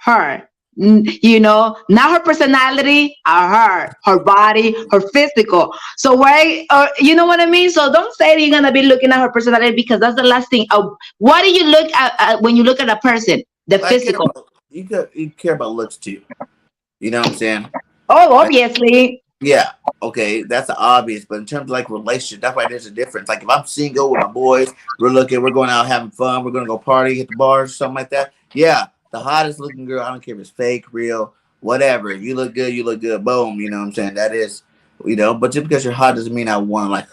her. Not her personality, her body, her physical. So why, you know what I mean? So don't say that you're gonna be looking at her personality because that's the last thing. What do you look at when you look at a person? The I care physical. about you care about looks too. You know what I'm saying? Oh, Like, obviously. yeah, okay, that's obvious. But in terms of like relationship, that's why there's a difference. Like if I'm single with my boys, we're going out having fun, we're gonna go party, hit the bars, something like that. Yeah, the hottest looking girl, I don't care if it's fake, real, whatever. If you look good, you look good. Boom, you know what I'm saying? That is, But just because you're hot doesn't mean I want to like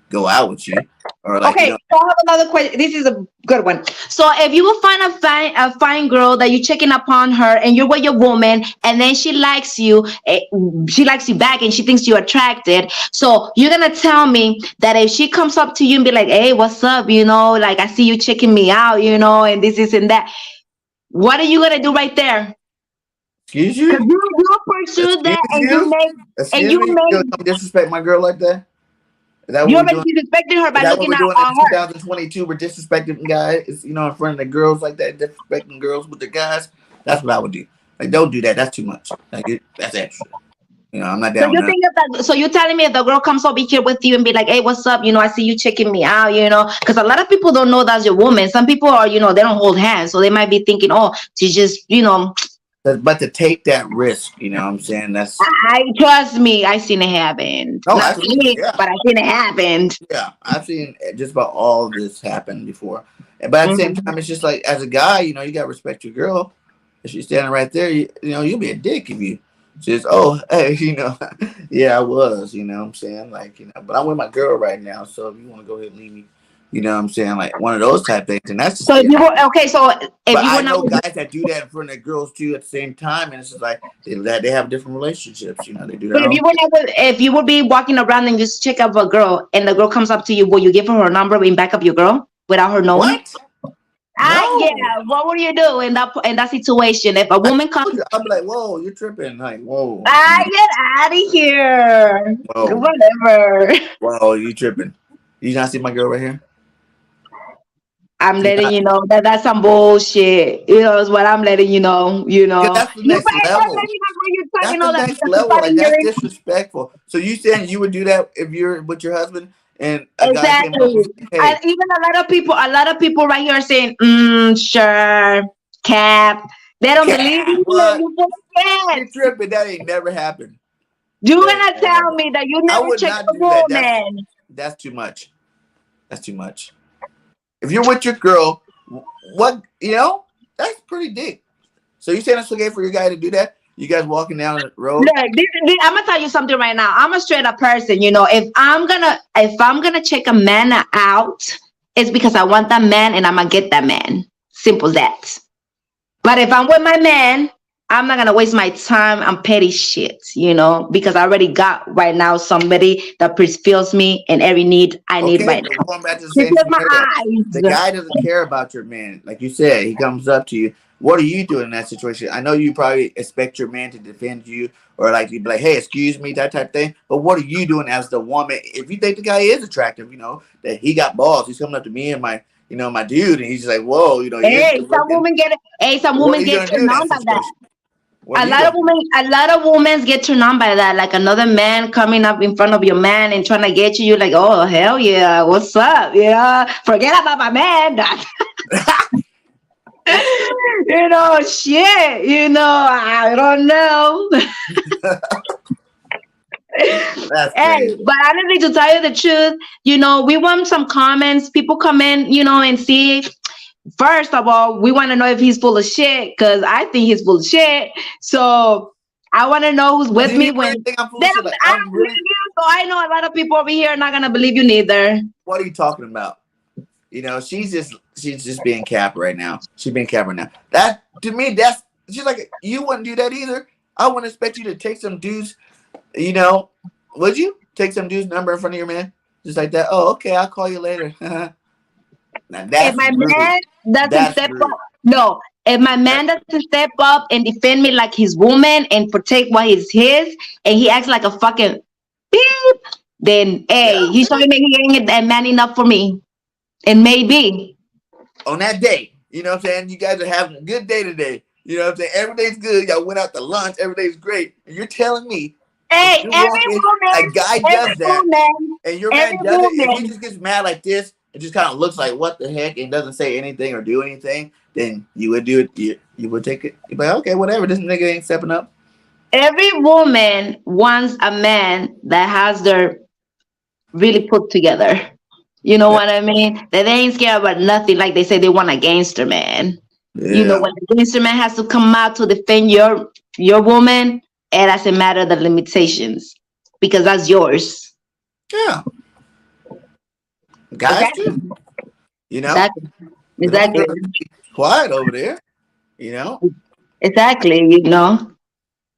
go out with you or like Okay, so I have another question. This is a good one. So if you will find a fine girl that you're checking upon her and you're with your woman and then she likes you back and she thinks you're attracted. So you're gonna tell me that if she comes up to you and be like, hey, what's up? Like I see you checking me out, and this and that. What are you gonna do right there? excuse Because you, you pursue excuse that and you you, make and excuse you me. You make gonna disrespect my girl like that? Is that what you're we're already doing? disrespecting her Is by that what looking we're at doing in her. 2022? We're disrespecting guys, in front of the girls like that, disrespecting girls with the guys. That's what I would do. Like, don't do that. That's too much. Like, that's extra. I'm not So down you with that. think that? So you're telling me if the girl comes over here with you and be like, "Hey, what's up? I see you checking me out." Because a lot of people don't know that's your woman. Some people are, they don't hold hands, so they might be thinking, "Oh, she just." But to take that risk, what I'm saying that's I trust me. I seen it happen. no, Not absolutely, me, yeah, but I seen it happen. yeah. I've seen just about all of this happen before. But at the same Mhm. time, it's just like as a guy, you got to respect your girl. If she's standing right there, you'll be a dick if you just, oh, hey, yeah, I was, what I'm saying? Like, but I'm with my girl right now, so if you want to go ahead and leave me, what I'm saying? Like one of those type things, and that's just So if being you honest. were okay, so if But you I were not know with guys that do that in front of their girls too at the same time, and it's just like they have different relationships, they do but their if own you were thing. not with, if you would be walking around and just check up a girl, and the girl comes up to you, will you give her number and back up your girl without her knowing? What? No. Yeah. What would you do in that situation if a I woman comes? told you, I'll be like, whoa, you're tripping. Like, whoa, Get out of here. whoa, Whatever. whoa, you tripping. You not see my girl right here? I'm You're letting not, you know that that's some bullshit. Is what I'm letting you know. because that's the You next but level. maybe that's why you're That's talking the all that next because it's level. not Like in that's your disrespectful. So you saying you would do that if you're with your husband and a guy came up and exactly. said, And "Hey, even a lot of people right here are saying, sure, cap. They don't believe cat, you. what? You full of shit. You're tripping. That ain't never happened. You're That ain't gonna never tell happened. me that you I never would check not a do that. woman. That's too much. That's too much. If you're with your girl, what that's pretty deep. So you saying it's okay for your guy to do that? You guys walking down the road? Look, I'm gonna tell you something right now. I'm a straight up person. If I'm gonna check a man out, it's because I want that man and I'm gonna get that man. Simple as that. But if I'm with my man, I'm not gonna waste my time on petty shit, because I already got right now somebody that fulfills me and every need I need Okay, right but now. going back to the This same is my scenario, the eyes. guy doesn't care about your man. Like you said, he comes up to you. What are you doing in that situation? I know you probably expect your man to defend you or like be like, hey, excuse me, that type of thing. But what are you doing as the woman? If you think the guy is attractive, that he got balls, he's coming up to me and my dude, and he's just like, whoa, you're Hey, good looking. some What are women you get gonna do turned in that on by that. situation? What are you gonna do? A lot of women get turned on by that. Like another man coming up in front of your man and trying to get you. You're like, oh hell yeah, what's up? Forget about my man. Shit. I don't know. That's Hey, crazy. but honestly, to tell you the truth, we want some comments. People come in, and see. First of all, we want to know if he's full of shit because I think he's full of shit. So I want to know who's Do with me you when. really think I'm full Then of shit? Like I I'm don't believe really. you, so I know a lot of people over here are not gonna believe you neither. What are you talking about? She's being capped right now. She's being capped right now. That to me, that's she's like you wouldn't do that either. I wouldn't expect you to take some dudes. You know, would you take some dude's number in front of your man just like that? Oh, okay, I'll call you later. Now If that's my rude. man doesn't That's step rude. up, no. If my That, man doesn't step up and defend me like his woman and protect what is his, and he acts like a fucking beep, then yeah, hey, he's showing me he ain't that man enough for me. And maybe. on that day, you know what I'm saying? You guys are having a good day today. You know what I'm saying? Every day's good. Y'all went out to lunch. Every day's great. And you're telling me if Hey, you walk in, a guy does that, and your man every does it, if he woman, just gets mad like this, it just kind of looks like what the heck and doesn't say anything or do anything, then you would do it. You would take it. You'd be like, okay, whatever. This nigga ain't stepping up. every woman wants a man that has their really put together. You know Yeah. what I mean? That they ain't scared about nothing. Like they say, they want a gangster man. Yeah. When the gangster man has to come out to defend your woman, it doesn't matter the limitations because that's yours. Yeah. Guys too. Exactly. You know, Exactly. we don't Exactly. want girls to be quiet over there. You know, Exactly.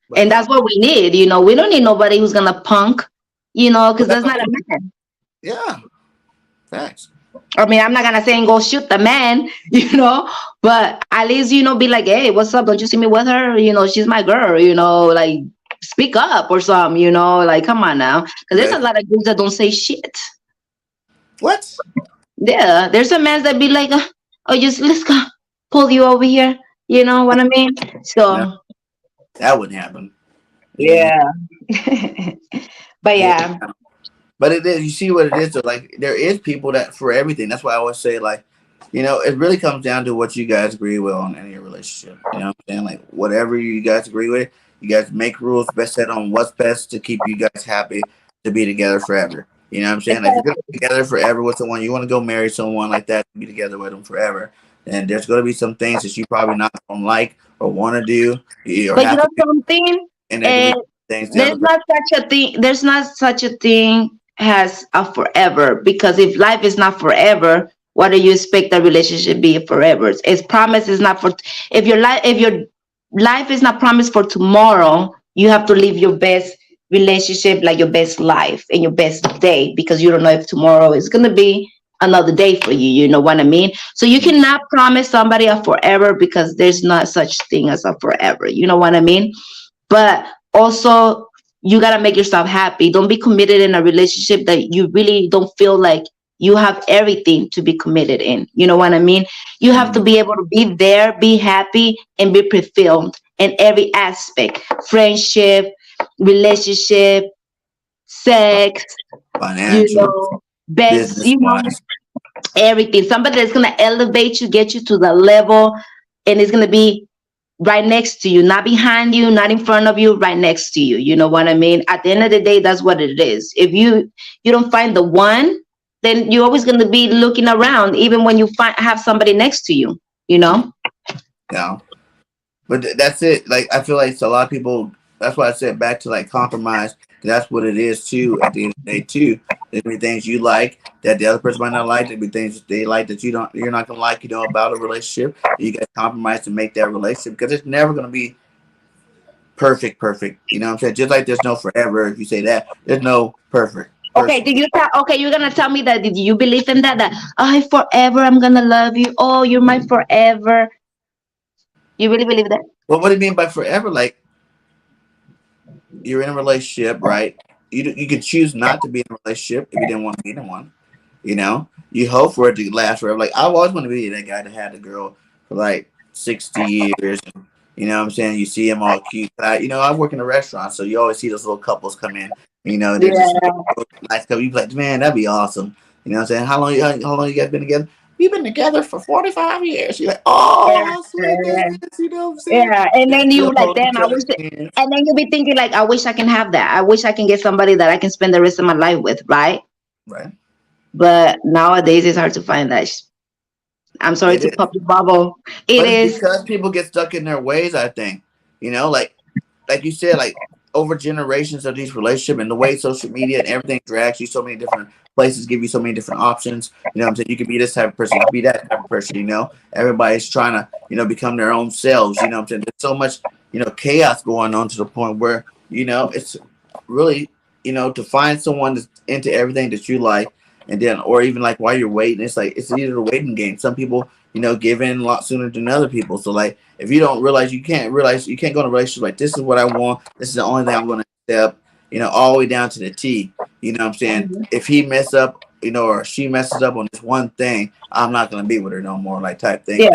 but And that's what we need. We don't need nobody who's gonna punk. but Because that's that's what not a I'm saying. man. Yeah. Facts. I mean, I'm not gonna say and go shoot the man, but at least be like, hey, what's up? Don't you see me with her? She's my girl. Like speak up or something. Like come on now, because there's a Okay. lot of dudes that don't say shit. What? Yeah, there's a man that be like, oh, just let's go pull you over here. You know what I mean? No, So that wouldn't happen. You, yeah, but you wouldn't yeah, happen. But it is. You see what it is. So like, there is people that for everything. That's why I always say like, it really comes down to what you guys agree with on any relationship. You know what I'm saying? Like whatever you guys agree with, you guys make rules best set on what's best to keep you guys happy to be together forever. You know what I'm saying? Like, if you're gonna be together forever with someone, you want to go marry someone like that, be together with them forever. And there's gonna be some things that you probably not gonna like or want to do or but you have know to do, something. and there's gonna be things the other person. There's not such a thing as a forever, because if life is not forever, what do you expect a relationship be forever? It's promise is not for. If your life is not promised for tomorrow, you have to live your best relationship, like your best life and your best day, because you don't know if tomorrow is going to be another day for you. You know what I mean? So you cannot promise somebody a forever, because there's not such thing as a forever. You know what I mean? But also, you got to make yourself happy. Don't be committed in a relationship that you really don't feel like you have everything to be committed in. You know what I mean? You have to Mm, be able to be there, be happy, and be fulfilled in every aspect: friendship, relationship, sex, you financial, know, best, business you know, wise. everything. Somebody that's going to elevate you, get you to the level, and it's going to be right next to you, not behind you, not in front of you, right next to you. You know what I mean? At the end of the day, that's what it is. If you don't find the one, then you're always going to be looking around, even when you have somebody next to you. You know? Yeah. But that's it. Like I feel like it's a lot of people. That's why I said back to like compromise. 'Cause that's what it is too. At the end of the day, too. There's gonna be things you like that the other person might not like. There'll be things they like that you're not gonna like. You know about a relationship. You got to compromise to make that relationship because it's never gonna be perfect. Perfect. You know what I'm saying? Just like there's no forever. If you say that, there's no perfect Okay, person. okay, you're gonna tell me that, did you believe in that? That I forever I'm gonna love you. Oh, you're my forever. You really believe that? Well, what do you mean by forever? Like you're in a relationship, right? You could choose not to be in a relationship if you didn't want to be in one. You know, you hope for it to last forever. Like I always want to be that guy that had a girl for like 60 years. You know what I'm saying? You see them all cute. I work in a restaurant, so you always see those little couples come in. They're just Yeah, nice couple. You be like, man, that'd be awesome. You know what I'm saying? How long you guys been together? We've been together for 45 years. You're like, oh, how sweet this yeah, is. You know what I'm saying? yeah. And They then you still like, hold damn, each I other's wish. hands. And then you'll be thinking like, I wish I can have that. I wish I can get somebody that I can spend the rest of my life with, right? Right. But nowadays it's hard to find that. I'm sorry It to is. pop the bubble. It But it's is. because people get stuck in their ways, I think. Like you said, like over generations of these relationships and the way social media and everything drags you so many different places, give you so many different options. You know what I'm saying? You can be this type of person, you can be that type of person. Everybody's trying to, become their own selves, you know what I'm saying? There's so much, chaos going on to the point where, it's really, to find someone that's into everything that you like and then or even like while you're waiting, it's like it's either a waiting game. Some people, give in a lot sooner than other people. So like if you don't realize you can't go in a relationship like this is what I want, this is the only thing I'm gonna accept, all the way down to the T. You know what I'm saying? Mhm. If he mess up, or she messes up on this one thing, I'm not gonna be with her no more, like type thing. Yeah.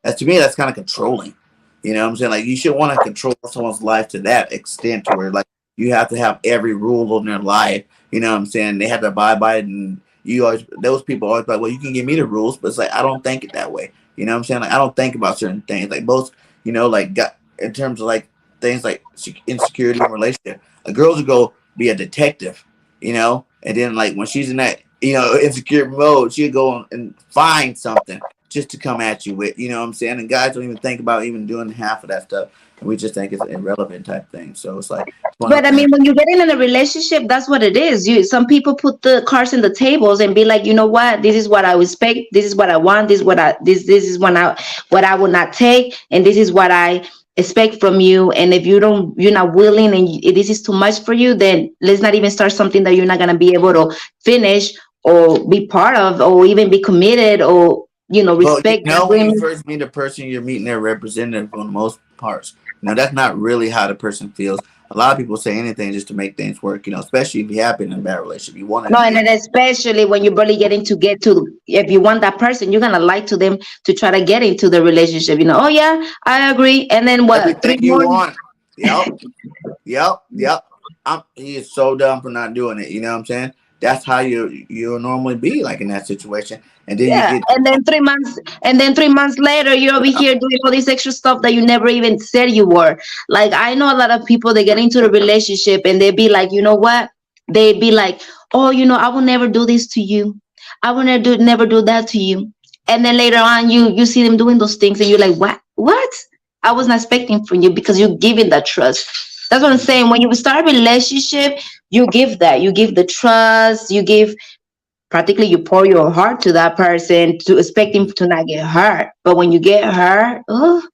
That's to me, that's kind of controlling. You know what I'm saying? Like you should want to control someone's life to that extent to where like you have to have every rule in their life. You know what I'm saying? They have to abide by it, and those people always like, well, you can give me the rules, but it's like I don't think it that way. You know what I'm saying? Like I don't think about certain things. Like most, like got in terms of like things like insecurity in relationship. A girl would go be a detective, and then like when she's in that insecure mode, she'll go and find something just to come at you with. You know what I'm saying? And guys don't even think about even doing half of that stuff. And we just think it's irrelevant type thing. So it's like one of But those I things. mean, when you get in a relationship, that's what it is. Some people put the cards in the tables and be like, you know what, this is what I expect, this is what I want, this is what I would not take, and this is what I expect from you. And if you're not willing, and this is too much for you, then let's not even start something that you're not gonna be able to finish or be part of, or even be committed, or Well, respect the when you agreement. first meet a person, you're meeting their representative on most parts. That's not really how the person feels. A lot of people say anything just to make things work, especially if you have been in a bad relationship. You want it to No, and be. then especially when you're barely getting to if you want that person, you're gonna lie to them to try to get into the relationship. Oh yeah, I agree. And then what? Everything Three you more. want. Yep. Yep. He is so dumb for not doing it. You know what I'm saying? That's how you'll normally be like in that situation. And then you Yeah, get and then 3 months later, you're over here doing all this extra stuff that you never even said you were. Like I know a lot of people, they get into the relationship and they be like, you know what? They be like, oh, I will never do this to you. I will never do that to you. And then later on, you see them doing those things, and you're like, what? What? I was not expecting from you, because you're giving that trust. That's what I'm saying. When you start a relationship, you give that. You give the trust. You give, practically, you pour your heart to that person to expect him to not get hurt. But when you get hurt, oh,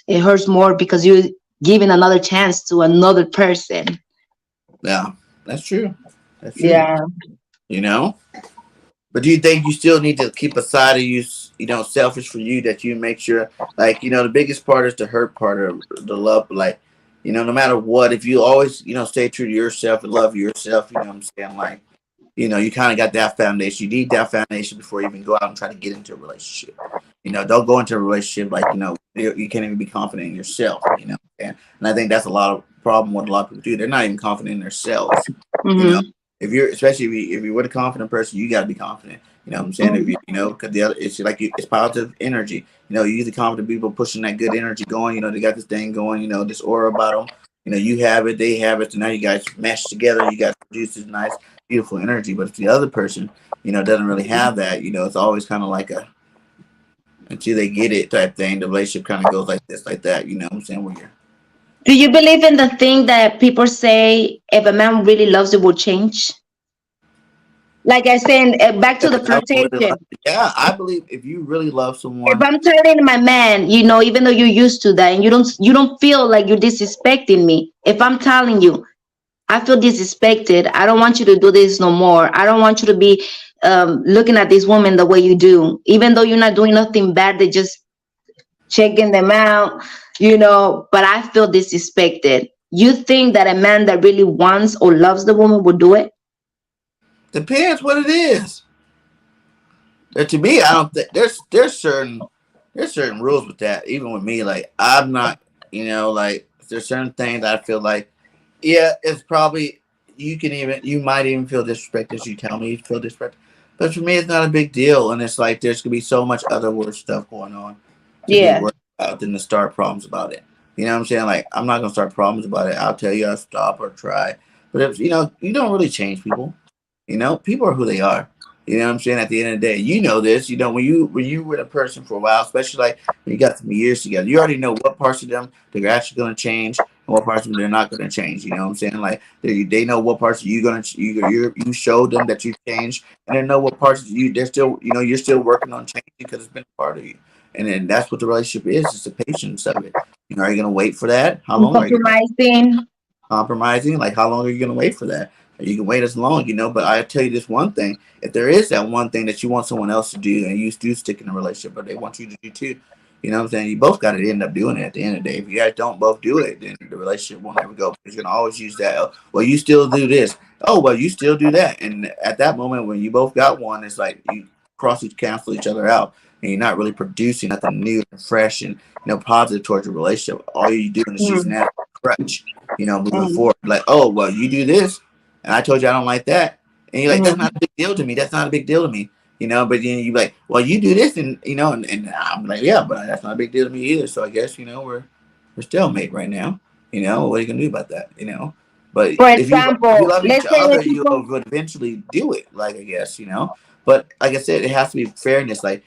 it hurts more because you're giving another chance to another person. yeah, that's true. That's true. Yeah. You know? But do you think you still need to keep a side of you, selfish for you that you make sure, like, the biggest part is the hurt part of the love. Like, no matter what, if you always, stay true to yourself and love yourself, you know what I'm saying? Like, You kind of got that foundation. You need that foundation before you even go out and try to get into a relationship. Don't go into a relationship like you can't even be confident in yourself. And I think that's a lot of problem what a lot of people do. They're not even confident in themselves. You know, Mm-hmm. if you're especially if you're with a confident person, you got to be confident. You know what I'm saying? If because the other, it's like it's positive energy. You use the confident people pushing that good energy going. They got this thing going. This aura about them. You have it, they have it. So now you guys mesh together. You guys produce this nice, beautiful energy. But if the other person, doesn't really have that, it's always kind of like a until they get it type thing. The relationship kind of goes like this, like that. You know what I'm saying? Where you're Do you believe in the thing that people say if a man really loves you will change? Like I said, back to if the the man really flirtation. loves you. Yeah, I believe if you really love If someone, I'm telling my man, even though you're used to that and you don't feel like you're disrespecting me, if I'm telling you, I feel disrespected. I don't want you to do this no more. I don't want you to be looking at this woman the way you do, even though you're not doing nothing bad. They just checking them out. But I feel disrespected. You think that a man that really wants or loves the woman would do it? depends what it is. To me, I don't think there's certain rules with that. Even with me, like I'm not, like there's certain things that I feel like, yeah, it's probably you might even feel disrespected as you tell me you feel disrespected, but for me, it's not a big deal. And it's like there's gonna be so much other worse stuff going on to be Yeah. worried about than to start problems about it. You know what I'm saying? Like I'm not gonna start problems about it. I'll tell you I'll stop or try, but if you don't really change people. People are who they are. You know what I'm saying? At the end of the day, you know this. When you with a person for a while, especially like when you got some years together, you already know what parts of them they're actually going to change and what parts of them they're not going to change. You know what I'm saying? Like they know what parts you going to you showed them that you changed, and they know what parts they're still you're still working on changing because it's been a part of you. And then that's what the relationship is. It's the patience of it. Are you going to wait for that? How long are you going to Compromising. compromising? Like, how long are you going to wait for that? You can wait as long, but I tell you this one thing: if there is that one thing that you want someone else to do, and you do stick in a relationship, but they want you to do too, what I'm saying? You both got to end up doing it at the end of the day. If you guys don't both do it, then the relationship won't ever go. Because you're gonna always use that. Oh, well, you still do this. Oh, well, you still do that. And at that moment, when you both got one, it's like you cancel each other out, and you're not really producing nothing new and fresh and positive towards your relationship. All you're doing is using Mm, that as a crutch, moving mm, forward. Like, oh, well, you do this, and I told you I don't like that, and you're like, that's not mm. a big deal to me. That's not a big deal to me. But then you like, well, you do this, and and I'm like, yeah, but that's not a big deal to me either. So I guess we're stalemate right now. What are you gonna do about that? But For if you example, love each let's say other, that you people. would eventually do it. Like I guess But like I said, it has to be fairness. Like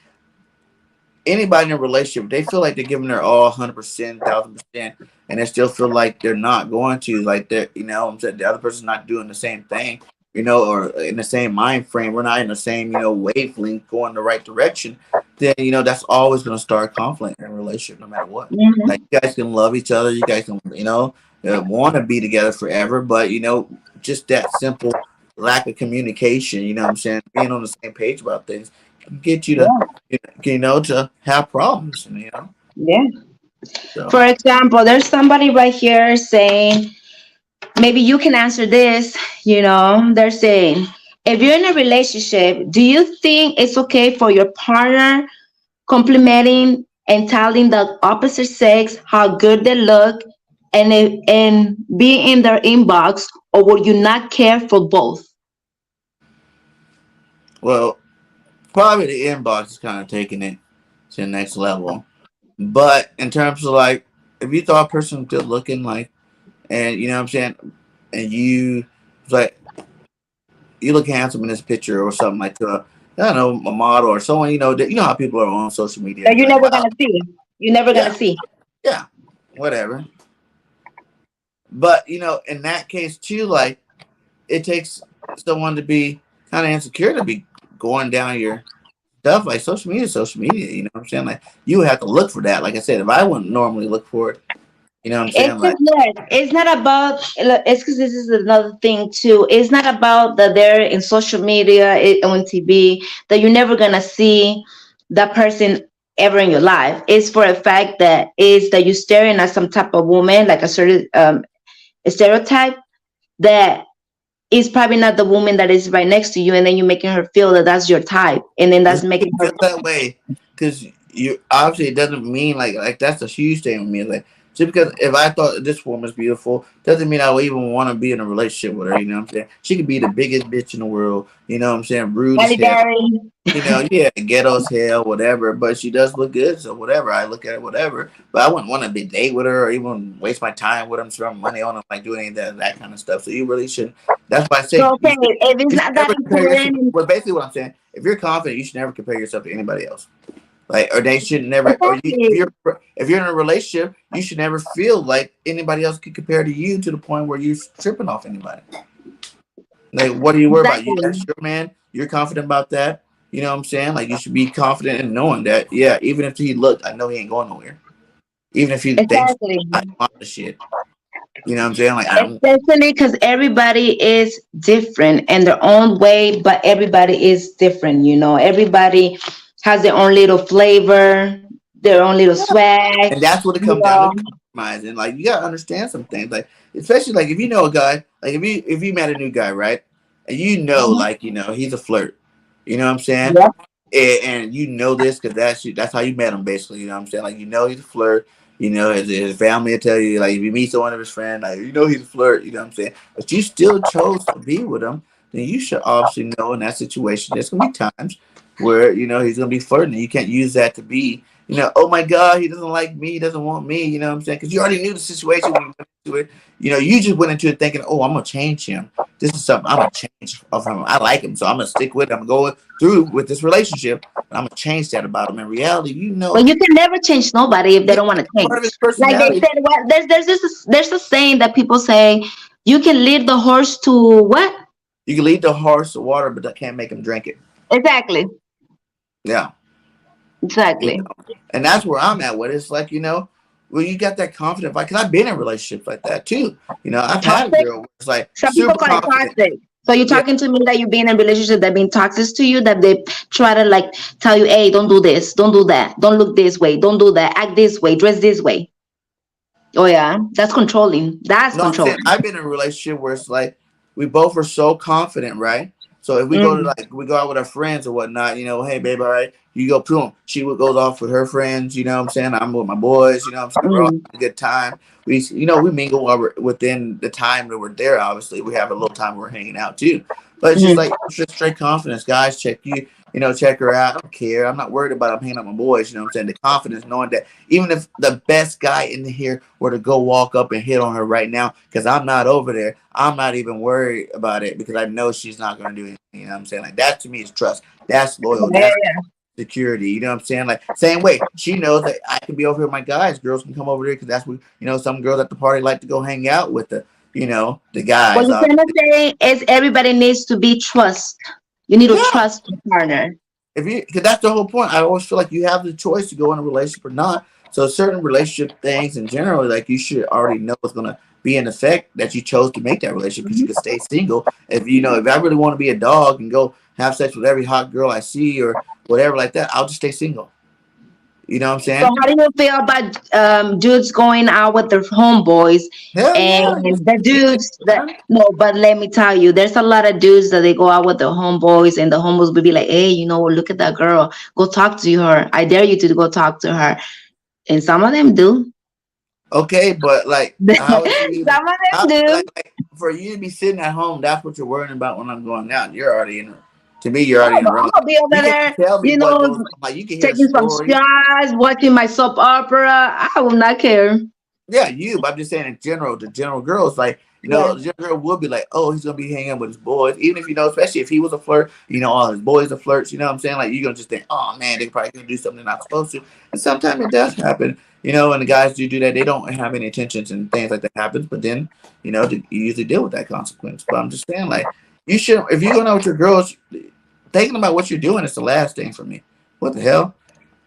anybody in a relationship, they feel like they're giving their all, 100%, 1,000%, and they still feel like they're not going to, like they're, I'm saying the other person's not doing the same thing, or in the same mind frame. We're not in the same, wavelength, going the right direction. Then that's always going to start conflict in a relationship, no matter what. Like Mhm. you guys can love each other, you guys can, want to be together forever, but just that simple lack of communication. What I'm saying, being on the same page about things can get you to Yeah, to have problems, yeah. so For example, there's somebody right here saying, maybe you can answer this. They're saying, if you're in a relationship, do you think it's okay for your partner complimenting and telling the opposite sex how good they look and be in their inbox, or would you not care for both? well, probably the inbox is kind of taking it to the next level. But in terms of like, if you thought a person was good looking, like, and what I'm saying, and you it's like you look handsome in this picture or something like I don't know, a model or someone, that how people are on social media. That You're you're like, never wow, gonna see. You're never gonna yeah, see. yeah, whatever. But in that case too, like it takes someone to be kind of insecure to be going down your stuff. Like social media is social media. You know what I'm saying? Like you would have to look for that. Like I said, if I wouldn't normally look for it, you know what I'm It's saying? Like just not. It's not about. It's because this is another thing too. It's not about that they're in social media, on TV, that you're never gonna see that person ever in your life. It's for a fact that is that you're staring at some type of woman, like a certain stereotype, that is probably not the woman that is right next to you, and then you're making her feel that that's your type, and then that's It's making her. feel that way because you obviously it doesn't mean like that's a huge thing with me. Like just because if I thought this woman's beautiful doesn't mean I would even want to be in a relationship with her. You know what I'm saying? She could be the biggest bitch in the world. You know what I'm saying? Rude as Halle hell. Berry. You know, yeah, ghetto as hell, whatever. But she does look good, so whatever. I look at it, whatever. But I wouldn't want to be date with her or even waste my time with him, spend money on him, like do any of that kind of stuff. So you really should. That's why I So say okay, if it's you should not that never compare yourself. important, Well, basically, what I'm saying, if you're confident, you should never compare yourself to anybody else. Like, or they should never, or you, exactly, if you're in a relationship, you should never feel like anybody else can compare to you to the point where you're tripping off anybody. Like, what are you worried about? You, exactly, that's your man. You're confident about that. You know what I'm saying? Like, you should be confident in knowing that. Yeah, even if he looked, I know he ain't going nowhere. Even if he thinks exactly. I want the shit. You know what I'm saying? Like, I don't. Especially because everybody is different in their own way, but everybody is different. Everybody has their own little flavor, their own little swag. And that's what it You comes down to know. compromising. Like, you gotta understand some things. Like, especially like if you know a guy, like if you met a new guy, right? And Mhm. like he's a flirt. You know what I'm saying? Yep. And you know this because that's how you met him basically. You know what I'm saying? Like he's a flirt. His family will tell you like if you meet one of his friends, like he's a flirt. You know what I'm saying? But you still chose to be with him. Then you should obviously know in that situation there's gonna be times where he's gonna be flirting. And you can't use that to be oh my God, he doesn't like me, he doesn't want me. You know what I'm saying? Because you already knew the situation when you went into it. You just went into it thinking, oh, I'm gonna change him. This is something I'm gonna change of him. I like him, so I'm gonna stick with him. I'm going through with this relationship, but I'm gonna change that about him. In reality, But you can never change nobody if they yeah, don't want to part of his change. Like they personality. said, what there's a saying that people say, you can lead the horse to what? You can lead the horse to water, but that can't make him drink it. Exactly. Yeah, you Exactly. know, and that's where I'm at with it. It's like when you got that confident, like, cause I've been in relationships like that too. I've had a Toxic. girl where it's like Some people super call it confident. toxic. So you're Yeah, talking to me that you've been in a relationship that been toxic to you, that they try to like tell you, hey, don't do this, don't do that, don't look this way, don't do that, act this way, dress this way. Oh yeah, that's controlling. That's no, I'm saying controlling. I've been in a relationship where it's like we both are so confident, right? So if we go to Mm, like we go out with our friends or whatnot, hey babe, all right, you go boom. She would goes off with her friends, you know what I'm saying? I'm with my boys, you know what I'm saying? We're all mm, having a good time. We mingle while within the time that we're there, obviously. We have a little time where we're hanging out too. But it's just mm. like it's just straight confidence. Guys, check her out. I don't care. I'm not worried about I'm hanging out with my boys, you know what I'm saying? The confidence knowing that even if the best guy in here were to go walk up and hit on her right now, because I'm not over there, I'm not even worried about it because I know she's not going to do anything. You know what I'm saying? Like that to me is trust. That's loyal. Yeah, That's security. You know what I'm saying? Like same way she knows that I can be over here with my guys. Girls can come over there because that's what some girls at the party like to go hang out with the what guys. you're trying to say is everybody needs to be trust. You need to Yeah. trust your partner. If you, because that's the whole point. I always feel like you have the choice to go in a relationship or not. So certain relationship things in general, like you should already know what's gonna be in effect that you chose to make that relationship because you could stay single. If I really want to be a dog and go have sex with every hot girl I see or whatever like that, I'll just stay single. You know what I'm So saying? how do you feel about dudes going out with their homeboys Hell and yeah, you the get it, dudes that man. no, but let me tell you, there's a lot of dudes that they go out with their homeboys and the homeboys will be like, hey, look at that girl. Go talk to her. I dare you to go talk to her. And some of them do. Okay, but like, how is you even? Some of How, them do. like for you to be sitting at home, that's what you're worrying about when I'm going out. You're already in. To me, you're already Oh, in a but I'm realm. gonna be You over can't there, tell me what goes on. Like you can hear a taking some story. shots, watching my soap opera. I will not care. Yeah, but I'm just saying in general, the general girls, like, Yeah. the general girl would be like, oh, he's gonna be hanging with his boys, even if especially if he was a flirt, all his boys are flirts, you know what I'm saying? Like you're gonna just think, oh man, they probably gonna do something they're not supposed to. And sometimes it does happen, and the guys do that, they don't have any intentions and things like that happens, but then, you usually deal with that consequence. But I'm just saying, like, you should if you're going out with your girls, thinking about what you're doing is the last thing for me. What the hell?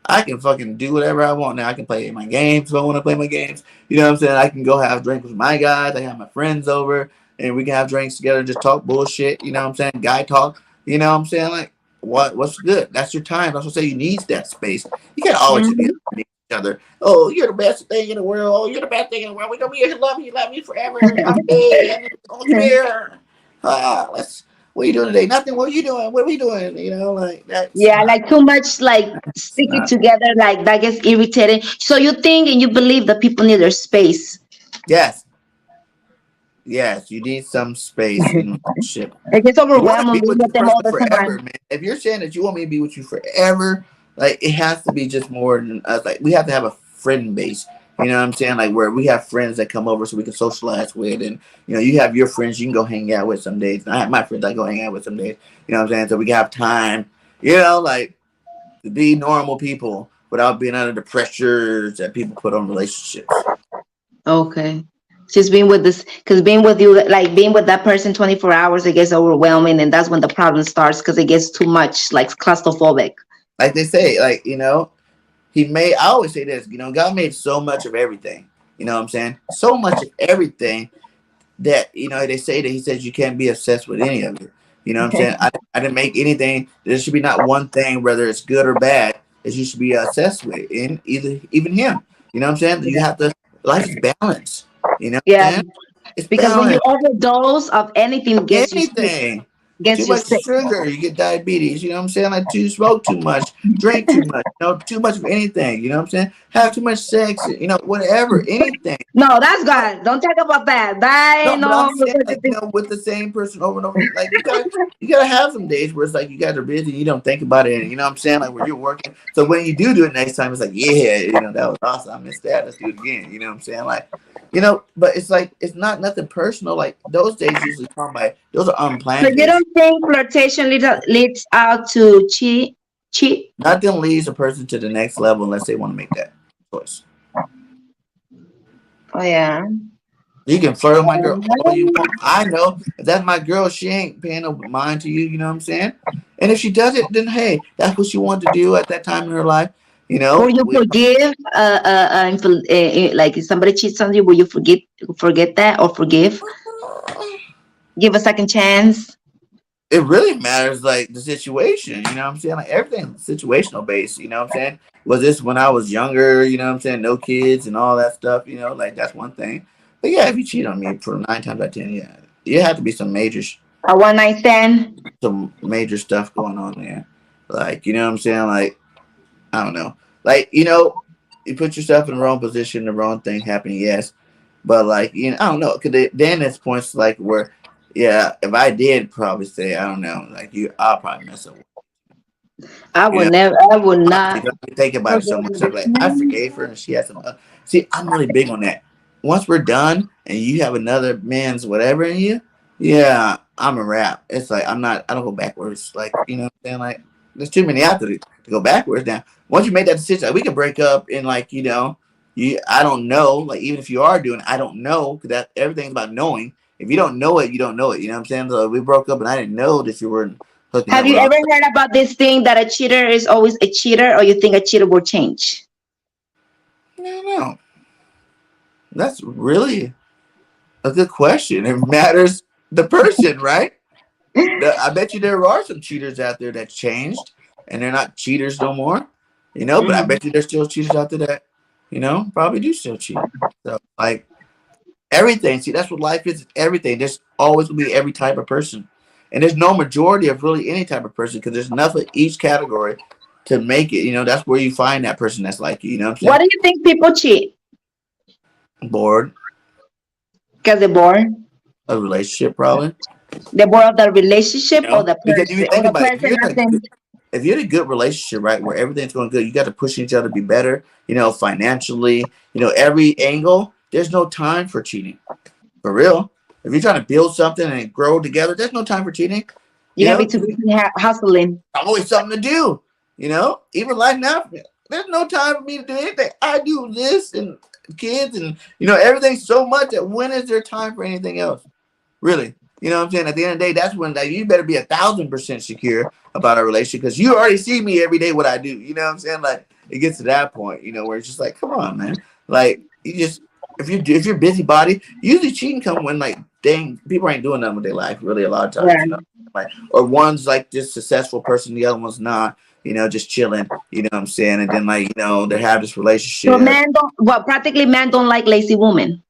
I can fucking do whatever I want now. I can play my games if I want to play my games. You know what I'm saying? I can go have drinks with my guys. I can have my friends over and we can have drinks together and just talk bullshit. You know what I'm saying? Guy talk. You know what I'm saying? Like, what's good? That's your time. That's what I say. You need that space. You can't always just be Mhm. each other. Oh, you're the best thing in the world. Oh, you're the best thing in the world. We're gonna be here. Love you forever. I'm big. Oh, come here. Let's. What are you doing today? Nothing. What are you doing? What are we doing? You know, like that's Yeah, not. like too much, like It's stick it not. together, like that gets irritating. So you think and you believe that people need their space. Yes, yes. You need some space in a relationship. It gets You want to overwhelming be being with with this them all person the forever, time. man. If you're saying that you want me to be with you forever, like it has to be just more than us. Like we have to have a friend base. You know what I'm saying? Like where we have friends that come over so we can socialize with, and you have your friends you can go hang out with some days. And I have my friends I go hang out with some days. You know what I'm saying? So we can have time. Like to be normal people without being under the pressures that people put on relationships. Okay. Just being with this, because being with you, like being with that person 24 hours, it gets overwhelming. And that's when the problem starts because it gets too much, like claustrophobic. Like they say, like He made, I always say this, God made so much of everything. You know what I'm saying? So much of everything that, they say that he says you can't be obsessed with any of it. You know what I'm saying? I didn't make anything. There should be not one thing, whether it's good or bad, that you should be obsessed with in even him. You know what I'm saying? You have to, life is balance. You know what Yeah, I'm saying? It's because when you balance. overdose of anything, gets you sick. Anything. Too Gets you much sick. sugar, you get diabetes. You know what I'm saying? Like smoke too much, drink too much. Too much of anything. You know what I'm saying? Have too much sex. Whatever, anything. No, that's God. Don't talk about that. That No, ain't but no I'm saying like with the same person over and over again. Like you gotta have some days where it's like you guys are busy, and you don't think about it, and you know what I'm saying? Like where you're working. So when you do it next time, it's like, yeah, that was awesome. I missed that. Let's do it again. You know what I'm saying? Like, but it's like it's not nothing personal. Like those days usually come by. Those are So unplanned you days. don't think flirtation leads out to cheat? Cheat? Nothing leads a person to the next level unless they want to make that choice. Oh yeah. You can flirt with my girl all you want. I know if that's my girl, she ain't paying no mind to you. You know what I'm saying? And if she does it, then hey, that's what she wanted to do at that time in her life. You Will know, you we, forgive? Like if somebody cheats on you, will you forget that or forgive? Give a second chance. it really matters like the situation. You know what I'm saying? Like everything's situational based. You know what I'm saying? Was this when I was younger? You know what I'm saying? No kids and all that stuff. Like that's one thing. But yeah, if you cheat on me for 9 times out of 10, yeah, it had to be A one night stand. some major stuff going on there. Like you know what I'm saying? Like I don't know. Like, you put yourself in the wrong position, the wrong thing happening, yes. But like, I don't know. Cause then it's points like where, yeah, if I did probably say, I don't know, like I'll probably mess up. I You would know, never. I would honestly, not 'cause I think about it so much. I'm like, I forgive. forgave her and she has some. See, I'm really big on that. Once we're done and you have another man's whatever in you, yeah, I'm a wrap. It's like I'm not. I don't go backwards. Like what I'm saying. Like there's too many out there to go backwards. Now, once you make that decision, like, we can break up in like you. I don't know. Like even if you are doing, I don't know because that everything's about knowing. If you don't know it, you don't know it. You know what I'm saying? So we broke up and I didn't know that you were hooking Have up you with all. ever heard about this thing that a cheater is always a cheater, or you think a cheater will change? No, no. That's really a good question. It matters the person, right? I bet you there are some cheaters out there that changed and they're not cheaters no more. But I Mm. bet you there's still cheaters out there that, probably do still cheat. So like everything, see that's what life is, everything. There's always gonna be every type of person. And there's no majority of really any type of person because there's enough of each category to make it. That's where you find that person that's like you know what I'm What saying? do you think people cheat? Bored, Because they're bored. a relationship probably. They're bored of the relationship or the Because if you person, or think the about it, person doesn't. if you're in a good relationship, right, where everything's going good, you got to push each other to be better, financially, every angle, there's no time for cheating. For real. If you're trying to build something and grow together, there's no time for cheating. You gotta be 'Cause too busy hustling. always something to do. Even life now, there's no time for me to do anything. I do this and kids and everything so much that when is there time for anything else? Really. You know what I'm saying? At the end of the day, that's when like, you better be 1,000% secure about a relationship because you already see me every day what I do. You know what I'm saying? Like it gets to that point, where it's just like, come on, man. Like you just if you're busybody, usually cheating come when like dang people ain't doing nothing with their life really a lot of times, Yeah. like or one's like this successful person, the other one's not. Just chilling. You know what I'm saying? And then like they have this So relationship. men don't. Well, practically men don't like lazy women.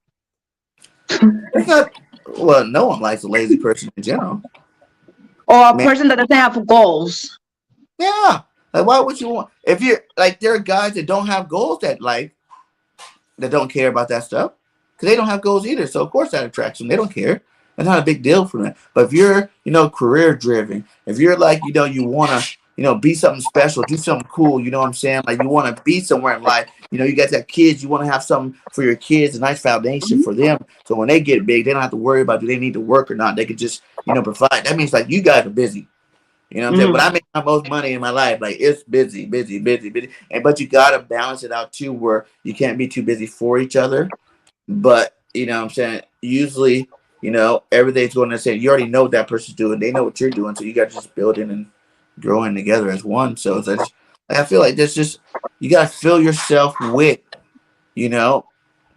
It's not. Well, no one likes a lazy person in general. or a Man, person that doesn't have goals. yeah. Like, why would you want? If you're like, there are guys that don't have goals that don't care about that stuff because they don't have goals either. So of course that attracts them. They don't care. That's not a big deal for them. But if you're, career driven, if you're like, you want to, be something special, do something cool, you know what I'm saying? Like you want to be somewhere in life. You guys have kids, you want to have something for your kids, a nice foundation for them. So when they get big, they don't have to worry about do they need to work or not. They could just, provide. That means like you guys are busy. You know what I'm saying? Mm-hmm. When I make my most money in my life, like it's busy, busy, busy, busy. And but you gotta balance it out too, where you can't be too busy for each other. But you know what I'm saying? Usually, everything's going to say you already know what that person's doing. They know what you're doing. So you gotta just build in and growing together as one. So it's just, like, I feel like there's just you gotta fill yourself with, you know,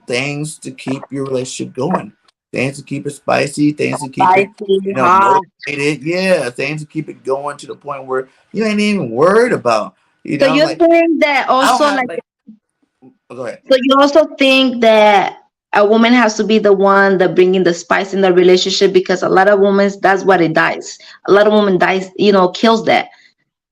things to keep your relationship going. Things to keep it spicy, things to keep it, Spicy, hot. motivated. Yeah, things to keep it going to the point where you ain't even worried about. So you Like think that I don't also have like like. Oh, go ahead. so you also think that a woman has to be the one that bringing the spice in the relationship because a lot of women that's what it dies. A lot of women dies, kills that.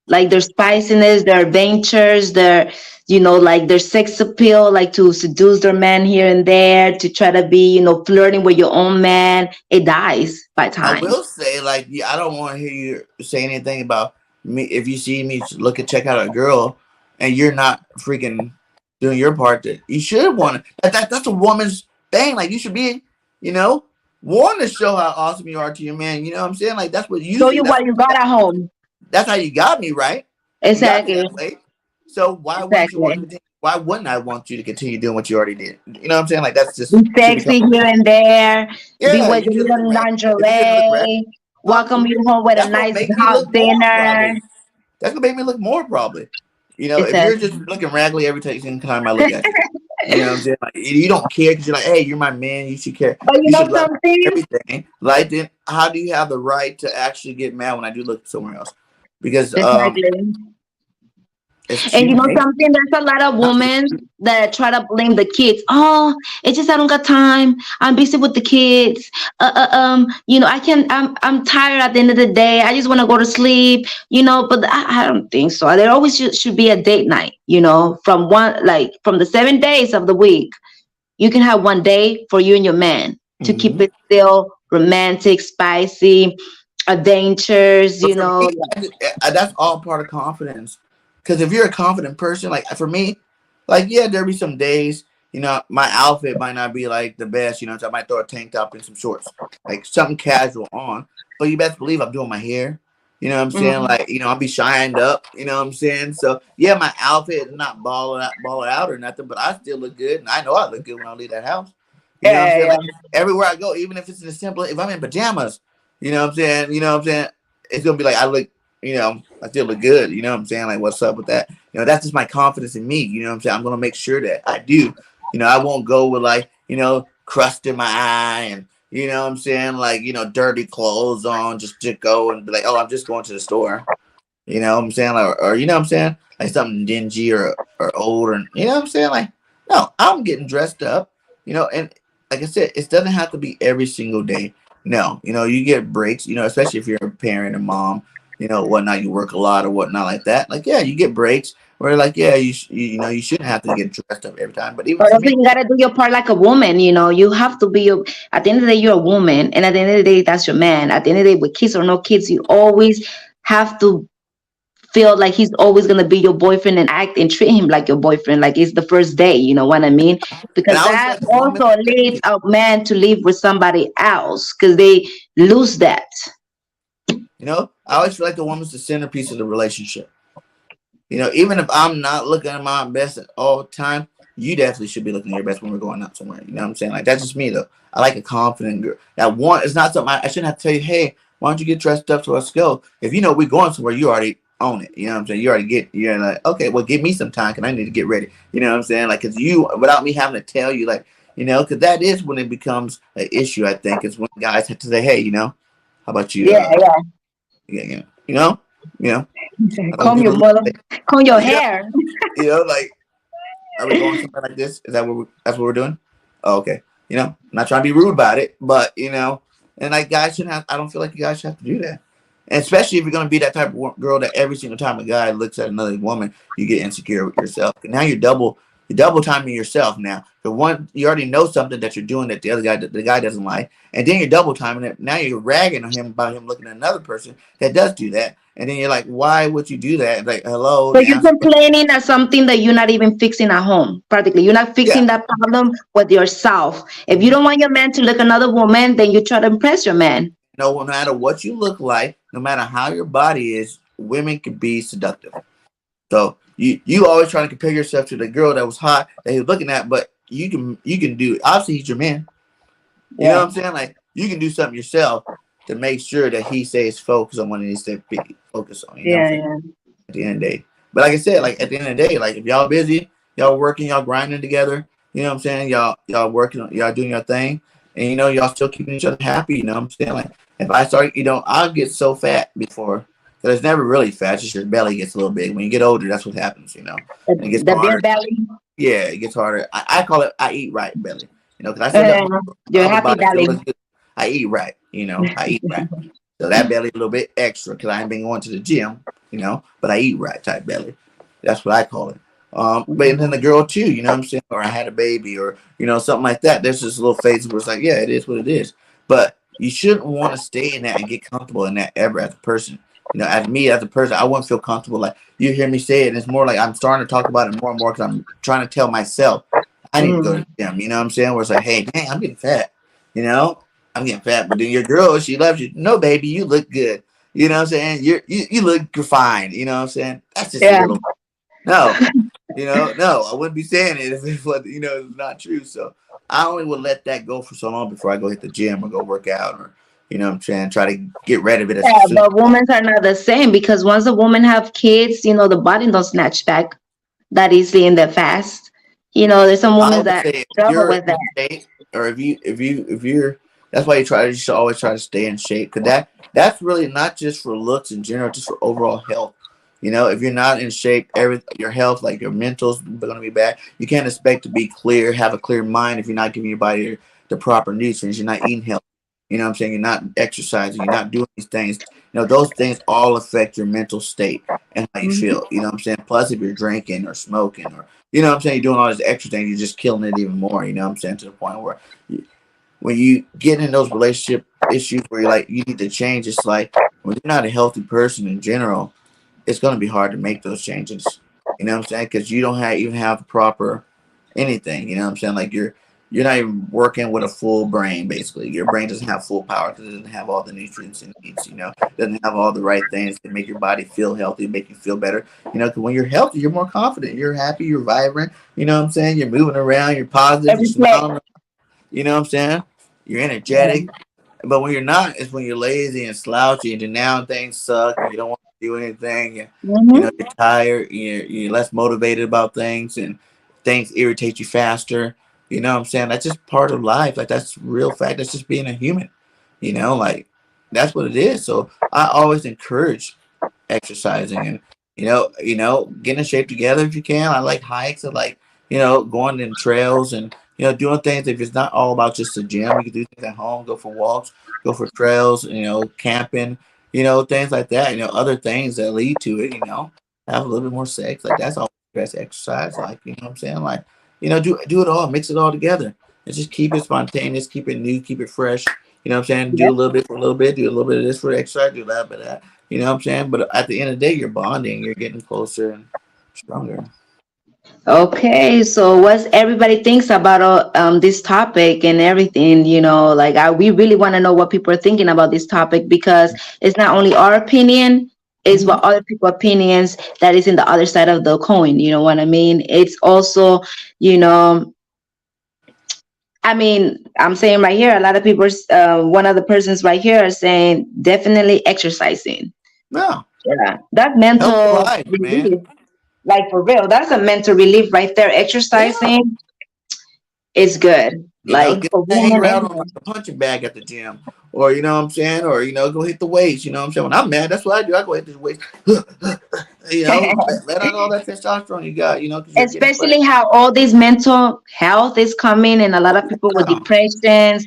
Like their spiciness, their adventures, their like their sex appeal, like to seduce their man here and there, to try to be, flirting with your own man. It dies by I time. will say, like, yeah, I don't want to hear you say anything about me. If you see me check out a girl, and you're not freaking doing your part, that you should want to. That's a woman's thing. Like, you should be, you know, want to show how awesome you are to your man. You know what I'm saying? Like, that's what Show usually you what you got at home. that's how you got me, right? You got me Exactly. that way. So why wouldn't you want to Exactly. continue? Why wouldn't I want you to continue doing what you already did? You know what I'm saying? Like, that's Be just should become. sexy here and there. Be Yeah, with you your should look little rag. If you didn't look rag, lingerie. talk to Welcome me. you home with a That's gonna nice make me hot look more dinner. probably. That's gonna make me look more probably. If you're Exactly. just looking raggedy every time I look at you, you know what I'm saying? Like, you don't care because you're like, hey, you're my man. You should care. But you You know should love something? everything. Like, then how do you have the right to actually get mad when I do look somewhere else? Because Exactly. it's And you human know nature. something? There's a lot of Not women that try to blame the kids. Oh, it's just I don't got time. I'm busy with the kids. I can. I'm tired at the end of the day. I just want to go to sleep. But I don't think so. There always should be a date night. From the 7 days of the week, you can have one day for you and your man to keep Mhm. it still romantic, spicy, adventures. But for me, that's all part of confidence. Because if you're a confident person, like for me, like yeah, there'll be some days, my outfit might not be like the best, so I might throw a tank top and some shorts, like something casual on. But you best believe I'm doing my hair. You know what I'm saying? Mhm. Like, I'll be shined up, you know what I'm saying? So yeah, my outfit is not balling out or nothing, but I still look good and I know I look good when I leave that house. You know what I'm Yeah, saying? yeah. Like everywhere I go, even if it's in the simple, if I'm in pajamas, you know what I'm saying? You know what I'm saying? It's gonna be like I look, I still look good. You know what I'm saying? Like what's up with that? That's just my confidence in me. You know what I'm saying? I'm gonna make sure that I do. I won't go with like, crust in my eye and you know what I'm saying, like, dirty clothes on just to go and be like, oh, I'm just going to the store. You know what I'm saying? Like, or you know what I'm saying? Like something dingy or old or you know what I'm saying? Like, no, I'm getting dressed up, and like I said, it doesn't have to be every single day. No, you get breaks, especially if you're a parent and mom, whatnot, you work a lot or whatnot like that. Like, yeah, you get breaks where like, yeah, you shouldn't have to get dressed up every time. But even But for also, me, you gotta do your part like a woman. You have to be. At the end of the day, you're a woman, and at the end of the day, that's your man. At the end of the day, with kids or no kids, you always have to feel like he's always gonna be your boyfriend and act and treat him like your boyfriend, like it's the first day. You know what I mean? and Because I always feel that like the woman, also leads a man to live with somebody else because they lose that. I always feel like the woman's the centerpiece of the relationship. Even if I'm not looking at my best at all time, you definitely should be looking at your best when we're going out somewhere. You know what I'm saying? Like that's just me though. I like a confident girl. That one it's not something I shouldn't have to tell you, hey, why don't you get dressed up so let's go? If we're going somewhere, you already own it. You know what I'm saying? You're like, okay, well give me some time because I need to get ready. You know what I'm saying? Like cause you without me having to tell you, like, because that is when it becomes an issue, I think, is when guys have to say, hey, how about you Yeah, yeah. yeah, you know, you know, I don't Comb do your the mother, comb your yeah, hair. like are we going somewhere like this? Is that that's what we're doing? Oh, okay. I'm not trying to be rude about it, but And like guys shouldn't have. I don't feel like you guys should have to do that. And especially if you're gonna be that type of girl that every single time a guy looks at another woman, you get insecure with yourself. And now you're double timing yourself now. The one you already know something that you're doing that the other guy the guy doesn't like, and then you're double timing it. Now you're ragging on him about him looking at another person that does do that. And then you're like, why would you do that? Like, hello, So you're now. complaining at something that you're not even fixing at home. Practically, you're not Yeah. fixing that problem with yourself. If you Mhm. don't want your man to look another woman, then you try to impress your man. No matter what you look like, no matter how your body is, women can be seductive. So you always trying to compare yourself to the girl that was hot that he was looking at, but you can do it. Obviously he's your man. You know Yeah. what I'm saying? Like you can do something yourself to make sure that he stays focused on what he needs to be focused on. You know what I'm Yeah, saying? yeah. At the end of the day. But like I said, like at the end of the day, like if y'all busy, y'all working, y'all grinding together, you know what I'm saying? Y'all working, y'all doing your thing, and y'all still keeping each other happy. You know what I'm saying? Like if I start, I'll get so fat before. But it's never really fat. It's just your belly gets a little big. When you get older, that's what happens. And it gets The beer harder. belly, Yeah, it gets harder. I call it I eat right belly. Because I still got my your other happy body still belly. looks good. I eat right. I eat right. So that belly a little bit extra because I ain't been going to the gym. But I eat right type belly. That's what I call it. But then the girl too, you know what I'm saying? Or I had a baby or, something like that. There's just a little phase where it's like, yeah, it is what it is. But you shouldn't want to stay in that and get comfortable in that ever as a person. As me as a person, I wouldn't feel comfortable. Like you hear me say it, and it's more like I'm starting to talk about it more and more because I'm trying to tell myself I need to go to Mm. the gym. You know what I'm saying? Where it's like, hey, dang, I'm getting fat. You know, I'm getting fat. But then your girl, she loves you. No, baby, you look good. You know what I'm saying? You look fine. You know what I'm saying? That's just a Yeah. little. No, no, I wouldn't be saying it if it was, it's not true. So I only would let that go for so long before I go hit the gym or go work out or, what I'm saying, try to get rid of it as Yeah, soon. but women are not the same because once a woman have kids, the body don't snatch back that easily and that fast. There's some I women would that say if struggle you're with in that. shape, or if you're, that's why you should always try to stay in shape, because that's really not just for looks in general, just for overall health. If you're not in shape, your health, like your mental's going to be bad. You can't expect to be clear, have a clear mind if you're not giving your body the proper nutrients. You're not eating healthy. You know what I'm saying? You're not exercising. You're not doing these things. Those things all affect your mental state and how you Mhm. feel. You know what I'm saying? Plus, if you're drinking or smoking or you know what I'm saying? You're doing all these extra things. You're just killing it even more. You know what I'm saying? To the point where when you get in those relationship issues where you're like, you need to change, it's like when you're not a healthy person in general, it's going to be hard to make those changes. You know what I'm saying? Because you don't even have the proper anything. You know what I'm saying? Like you're not even working with a full brain. Basically, your brain doesn't have full power because it doesn't have all the nutrients it needs. It doesn't have all the right things to make your body feel healthy, make you feel better. Because when you're healthy, you're more confident, you're happy, you're vibrant. You know what I'm saying? You're moving around, you're positive, you're Every play. smiling. You know what I'm saying? You're Yeah. energetic. But when you're not, it's when you're lazy and slouchy and now things suck and you don't want to do anything. You're Hmm. tired. You're less motivated about things and things irritate you faster. You know what I'm saying? That's just part of life. Like that's real fact. That's just being a human. Like that's what it is. So I always encourage exercising and getting in shape together if you can. I like hikes. I like going in trails and doing things. If it's not all about just the gym, you can do things at home. Go for walks, go for trails. Camping. Things like that. Other things that lead to it. Have a little bit more sex. Like that's all best exercise. Like what I'm saying. Like do it all. Mix it all together. And just keep it spontaneous. Keep it new. Keep it fresh. You know what I'm saying? Do a Yep. little bit for a little bit. Do a little bit of this for exercise. Do a little bit of that. You know what I'm saying? But at the end of the day, you're bonding. You're getting closer and stronger. Okay, so what everybody thinks about this topic and everything, like we really want to know what people are thinking about this topic because it's not only our opinion, it's Mm-hmm. what other people opinions that is in the other side of the coin. You know what I mean? It's also, you know, I mean, I'm saying right here, a lot of people, one of the persons right here are saying definitely exercising. No, Yeah, that healthy mental life, man. relief, like for real, that's a mental relief right there. Yeah. Exercising is good. Like Get for hang women around and on the punching bag at the gym. Or you know what I'm saying? Or go hit the weights. You know what I'm saying? When I'm mad, that's what I do. I go hit the weights. Let out all that testosterone you got, because you're getting fresh. especially how all this mental health is coming and a lot of people with Yeah. depressions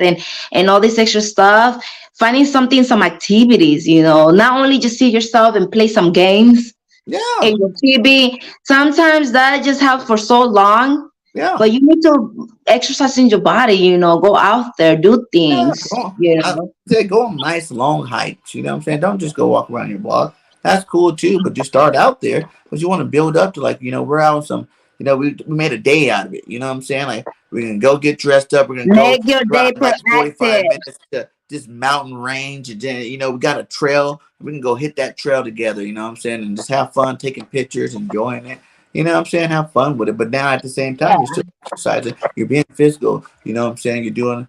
and all this extra stuff. finding something, some activities, not only just see yourself and play some games Yeah, in your TV. Sometimes that just helps for so long, yeah. but you need to exercise in your body, go out there, do Yeah, things, go on. I say go on nice long hikes. You know what I'm saying? Don't just go walk around your block. That's cool too, but just start out there. But you want to build up to like we're out on some. We made a day out of it. You know what I'm saying? Like we're gonna go get dressed up. We're gonna go Make your day drive like proactive. 45 minutes to this mountain range, and then we got a trail. We can go hit that trail together. You know what I'm saying? And just have fun taking pictures, enjoying it. You know what I'm saying? Have fun with it. But now at the same time, you're still exercising. You're being physical. You know what I'm saying? You're doing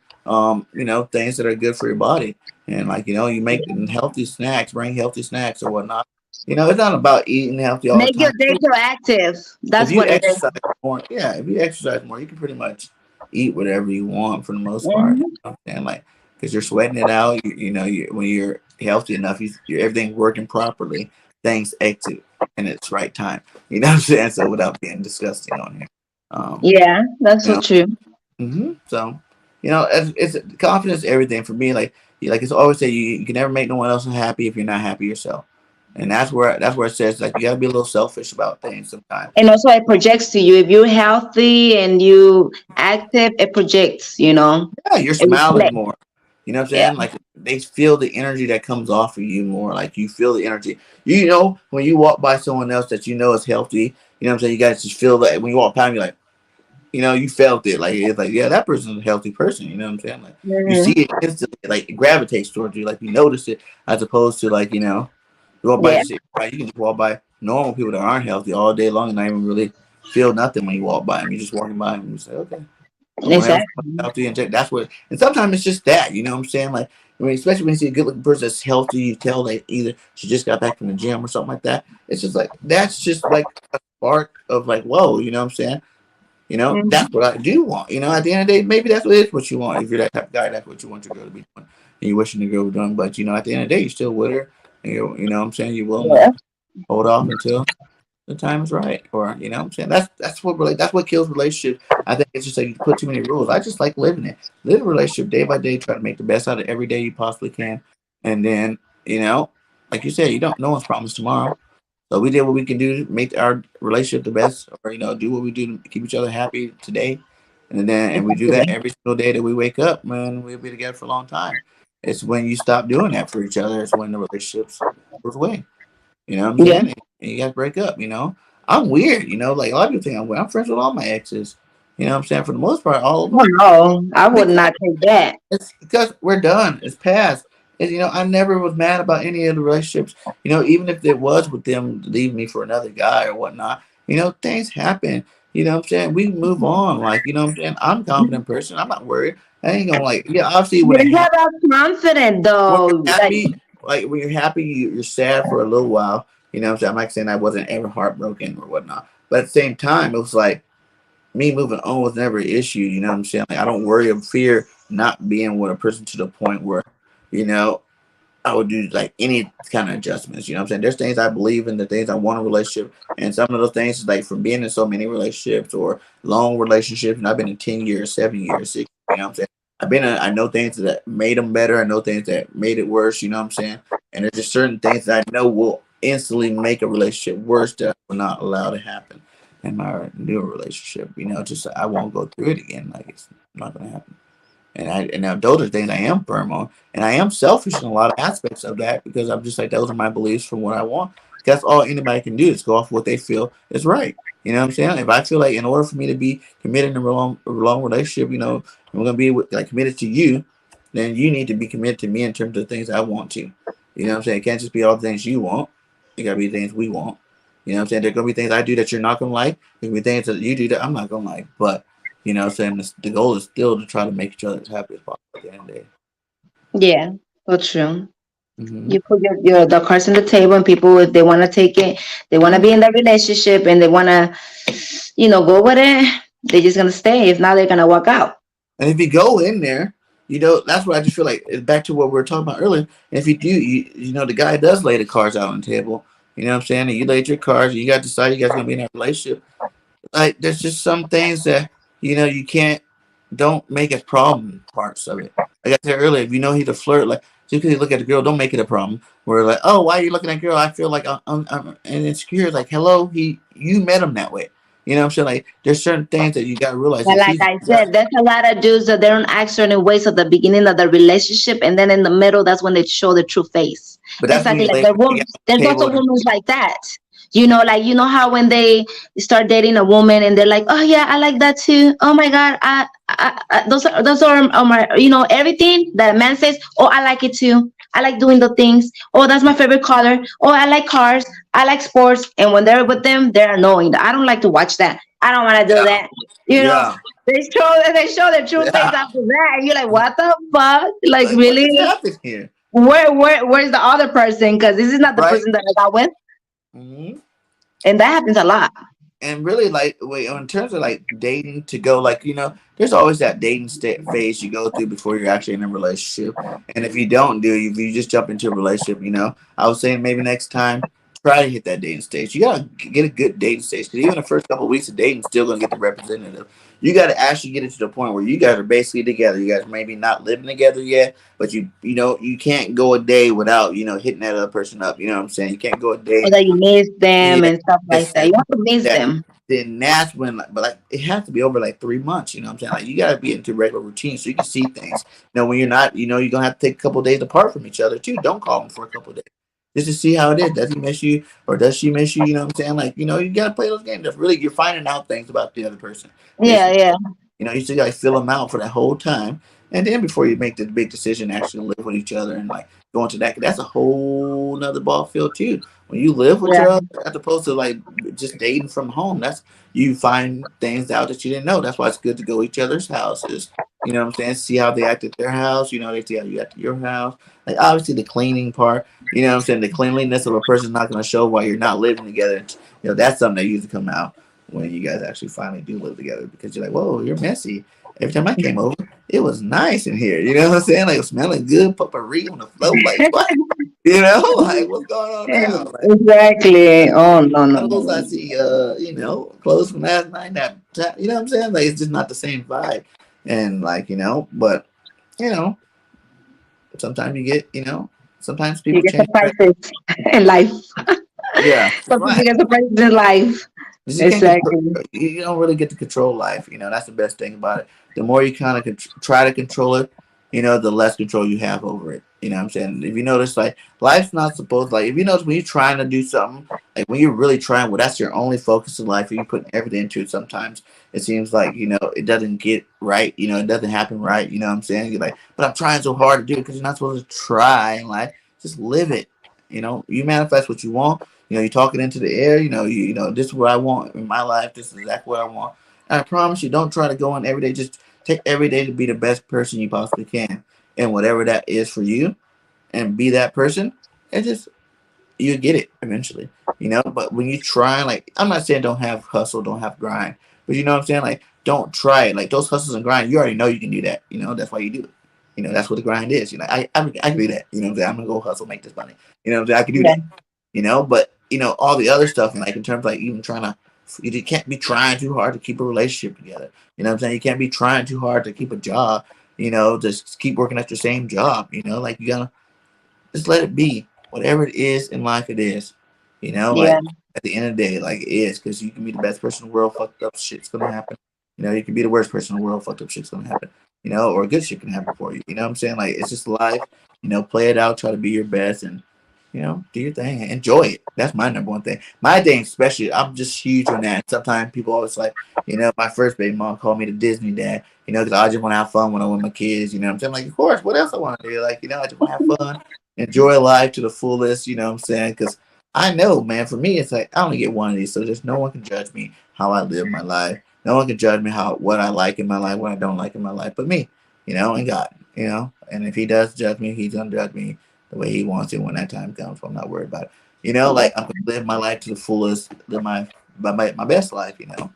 things that are good for your body. And like, you make healthy snacks, bring healthy snacks or whatnot. It's not about eating healthy all the Make your time. day proactive. If That's you what it is. exercise more, yeah, if you exercise more, you can pretty much eat whatever you want for the most part. You Mhm. know what I'm saying? Like, because you're sweating it out, when you're healthy enough, everything's working properly, things exit in its right time. You know what I'm saying? So without being disgusting on here. Um, Yeah, that's you so know, true. So, it's confidence, everything for me. Like it's always say, you can never make no one else happy if you're not happy yourself, and that's where it says like you gotta be a little selfish about things sometimes. And also it projects to you. If you're healthy and you active, it projects, Yeah, you're it smiling reflects. more. You know what I'm Yeah. saying? Like they feel the energy that comes off of you more. Like you feel the energy. When you walk by someone else that is healthy. You know what I'm saying? You guys just feel that when you walk past, you're like, you felt it. Like it's like, yeah, that person's a healthy person. You know what I'm saying? Like you see Hmm. it instantly. Like it gravitates towards you. Like you notice it, as opposed to like you walk by Yeah, just you can just walk by normal people that aren't healthy all day long and not even really feel nothing when you walk by them. You're just walking by them and you say, okay. I want everyone exactly. healthy and that's what. And sometimes it's just that. You know what I'm saying? Like especially when you see a good looking person that's healthy, you tell they either she just got back from the gym or something like that. It's just like that's just like a spark of like, whoa. You know what I'm saying? That's Hmm. what I do want. At the end of the day, maybe that's what it is what you want. If you're that type of guy, that's what you want your girl to be doing. And you're wishing the girl was doing. But at the end of the day, you're still with her. And you know what I'm saying? You're willing to Yeah. hold off until the time is right. Or you know what I'm saying? That's what kills relationships. I think it's just like you put too many rules. I just like living it. Live a relationship day by day, try to make the best out of every day you possibly can. And then, like you said, you don't no one's promised tomorrow. So we did what we can do to make our relationship the best, or do what we do to keep each other happy today, and we do that Exactly. every single day that we wake up. Man, we'll be together for a long time. It's when you stop doing that for each other, it's when the relationships goes away. You know what I'm Yeah. saying? And you guys break up. I'm weird. Like a lot of people think I'm weird. I'm friends with all my exes. You know what I'm saying? For the most part, all of Oh them. no, I would Because not take that. it's because we're done. It's past. I never was mad about any of the relationships. Even if it was with them leaving me for another guy or whatnot. Things happen. You know what I'm saying? We move on. Like, you know what I'm saying? I'm a confident person. I'm not worried. I ain't gonna like, yeah, obviously when But it how happens, about confident when you're though? Like, happy, like when you're happy, you're sad for a little while. You know what I'm saying? I'm not saying I wasn't ever heartbroken or whatnot. But at the same time, it was like me moving on was never an issue. You know what I'm saying? Like I don't worry or fear not being with a person to the point where, you know, I would do like any kind of adjustments. You know what I'm saying? There's things I believe in, the things I want in a relationship, and some of those things is like from being in so many relationships or long relationships, and I've been in 10 years, 7 years, 6. You know what I'm saying? I know things that made them better. I know things that made it worse. You know what I'm saying? And there's just certain things that I know will instantly make a relationship worse that I will not allow to happen in my new relationship. Just I won't go through it again. Like it's not gonna happen. And now those are things I am firm on, and I am selfish in a lot of aspects of that because I'm just like those are my beliefs from what I want. That's all anybody can do is go off what they feel is right. You know what I'm saying? If I feel like in order for me to be committed in a long relationship, and we're gonna be like committed to you, then you need to be committed to me in terms of the things I want to. You know what I'm saying? It can't just be all the things you want. It gotta be things we want. You know what I'm saying? There's gonna be things I do that you're not gonna like. There's gonna be things that you do that I'm not gonna like. But what I'm saying? The goal is still to try to make each other as happy as possible at the end of the day. yeah, so true. Mm-hmm. You put your the cards on the table, and people, if they want to take it, they want to Yeah. be in that relationship, and they want to, go with it. They're just gonna stay. If not, they're gonna walk out. And if you go in there, that's what I just feel like it's back to what we were talking about earlier. And if you do, the guy does lay the cards out on the table. You know what I'm saying? And you laid your cards, and you got to decide you guys gonna be in a relationship. Like there's just some things that you can't don't make as problem parts of it. Like I said earlier, if you know he's a flirt, like Just because you look at the girl, don't make it a problem. We're like, oh, why are you looking at girl? I feel like I'm insecure. Like, hello, you met him that way. You know what I'm saying? Like, there's certain things that you gotta realize But that like he's I just. said, there's a lot of dudes that they don't act certain ways at the beginning of the relationship, and then in the middle, that's when they show their true face. But that's when Exactly, you like lay the woman. everything out on There's the also table and women like that. Like how when they start dating a woman and they're like, oh yeah, I like that too. Oh my god, those are my everything that a man says. Oh, I like it too. I like doing the things. Oh, that's my favorite color. Oh, I like cars. I like sports. And when they're with them, they're annoying. I don't like to watch that. I don't want to do yeah, that. You know, yeah, they show their true face yeah. after that, and you're like, what the fuck? Like, Like, what just really? happened here? Where's the other person? Because this is not the Right? person that I got with, Hmm. and that happens a lot. And really, like, wait, in terms of like dating to go, like, there's always that dating phase you go through before you're actually in a relationship. And if you don't do, if you just jump into a relationship, I was saying maybe next time try to hit that dating stage. You gotta get a good dating stage because even the first couple of weeks of dating, still gonna get the representative. You gotta actually get it to the point where you guys are basically together. You guys maybe not living together yet, but you can't go a day without hitting that other person up. You know what I'm saying? You can't go a Or day. that you miss them Yeah, and stuff like yes, that. You have to miss that them. then that's when but like it has to be over like 3 months, you know what I'm saying? Like you gotta be into regular routine so you can see things. When you're not, you're gonna have to take a couple of days apart from each other too. Don't call them for a couple of days. Just to see how it is. Does he miss you or does she miss you? You know what I'm saying? Like, you gotta play those games. That's really you're finding out things about the other person. Yeah, Basically. yeah, You still gotta fill them out for that whole time. And then before you make the big decision, actually live with each other and like go into that's a whole nother ball field too. When you live with yeah, your other, as opposed to like just dating from home, that's you find things out that you didn't know. That's why it's good to go each other's houses. You know what I'm saying? See how they act at their house. They see how you act at your house. Like obviously the cleaning part. You know what I'm saying? The cleanliness of a person's not going to show while you're not living together. That's something that usually come out when you guys actually finally do live together because you're like, whoa, you're messy. Every time I came over, it was nice in here. You know what I'm saying? Like smelling good, potpourri on the floor. Like what? Like what's going on now? Like exactly. Oh no, no, no, clothes I no. see, clothes from last night. You know what I'm saying? Like it's just not the same vibe. And like but you know, sometimes you get, sometimes You people get change. surprises in life. Yeah, Some people right. get surprises in life. You can't control, Exactly. you don't really get to control life. That's the best thing about it. The more you kind of try to control it, the less control you have over it. You know what I'm saying? If you notice, like life's not supposed like if you notice when you're trying to do something, like when you're really trying, well, that's your only focus in life. And you put everything into it. Sometimes it seems like it doesn't get right. It doesn't happen right. You know what I'm saying? You're like, but I'm trying so hard to do it because you're not supposed to try in life. Just live it. You manifest what you want. You're talking into the air. This is what I want in my life. This is exactly what I want. And I promise you, don't try to go in every day. Just take every day to be the best person you possibly can, and whatever that is for you, and be that person. And just you get it eventually. But when you try, like I'm not saying don't have hustle, don't have grind, but you know what I'm saying. Like don't try it. Like those hustles and grind, you already know you can do that. That's why you do it. That's what the grind is. I can do that. You know what I'm saying. I'm gonna go hustle, make this money. What I'm saying. I can do Yeah, that. But all the other stuff, like in terms of like even trying to, you can't be trying too hard to keep a relationship together. You know what I'm saying? You can't be trying too hard to keep a job. Just keep working at your same job. Like you gotta just let it be. Whatever it is in life, it is. yeah, Like at the end of the day, like it is, because you can be the best person in the world, fucked up shit's gonna happen. You can be the worst person in the world, fucked up shit's gonna happen. Or good shit can happen for you. You know what I'm saying? Like it's just life. Play it out, try to be your best, and do your thing, enjoy it. That's my number one thing. My thing, especially, I'm just huge on that. Sometimes people always like, my first baby mom called me the Disney dad, because I just want to have fun when I'm with my kids. You know what I'm saying? Like, of course, what else I want to do? Like, I just want to have fun, enjoy life to the fullest. You know what I'm saying? Because I know, man, for me, it's like I only get one of these, so just no one can judge me how I live my life. No one can judge me what I like in my life, what I don't like in my life, but me, and God, And if He does judge me, He's gonna judge me the way He wants it when that time comes. So I'm not worried about it. yeah, Like I'm gonna live my life to the fullest, live my best life. And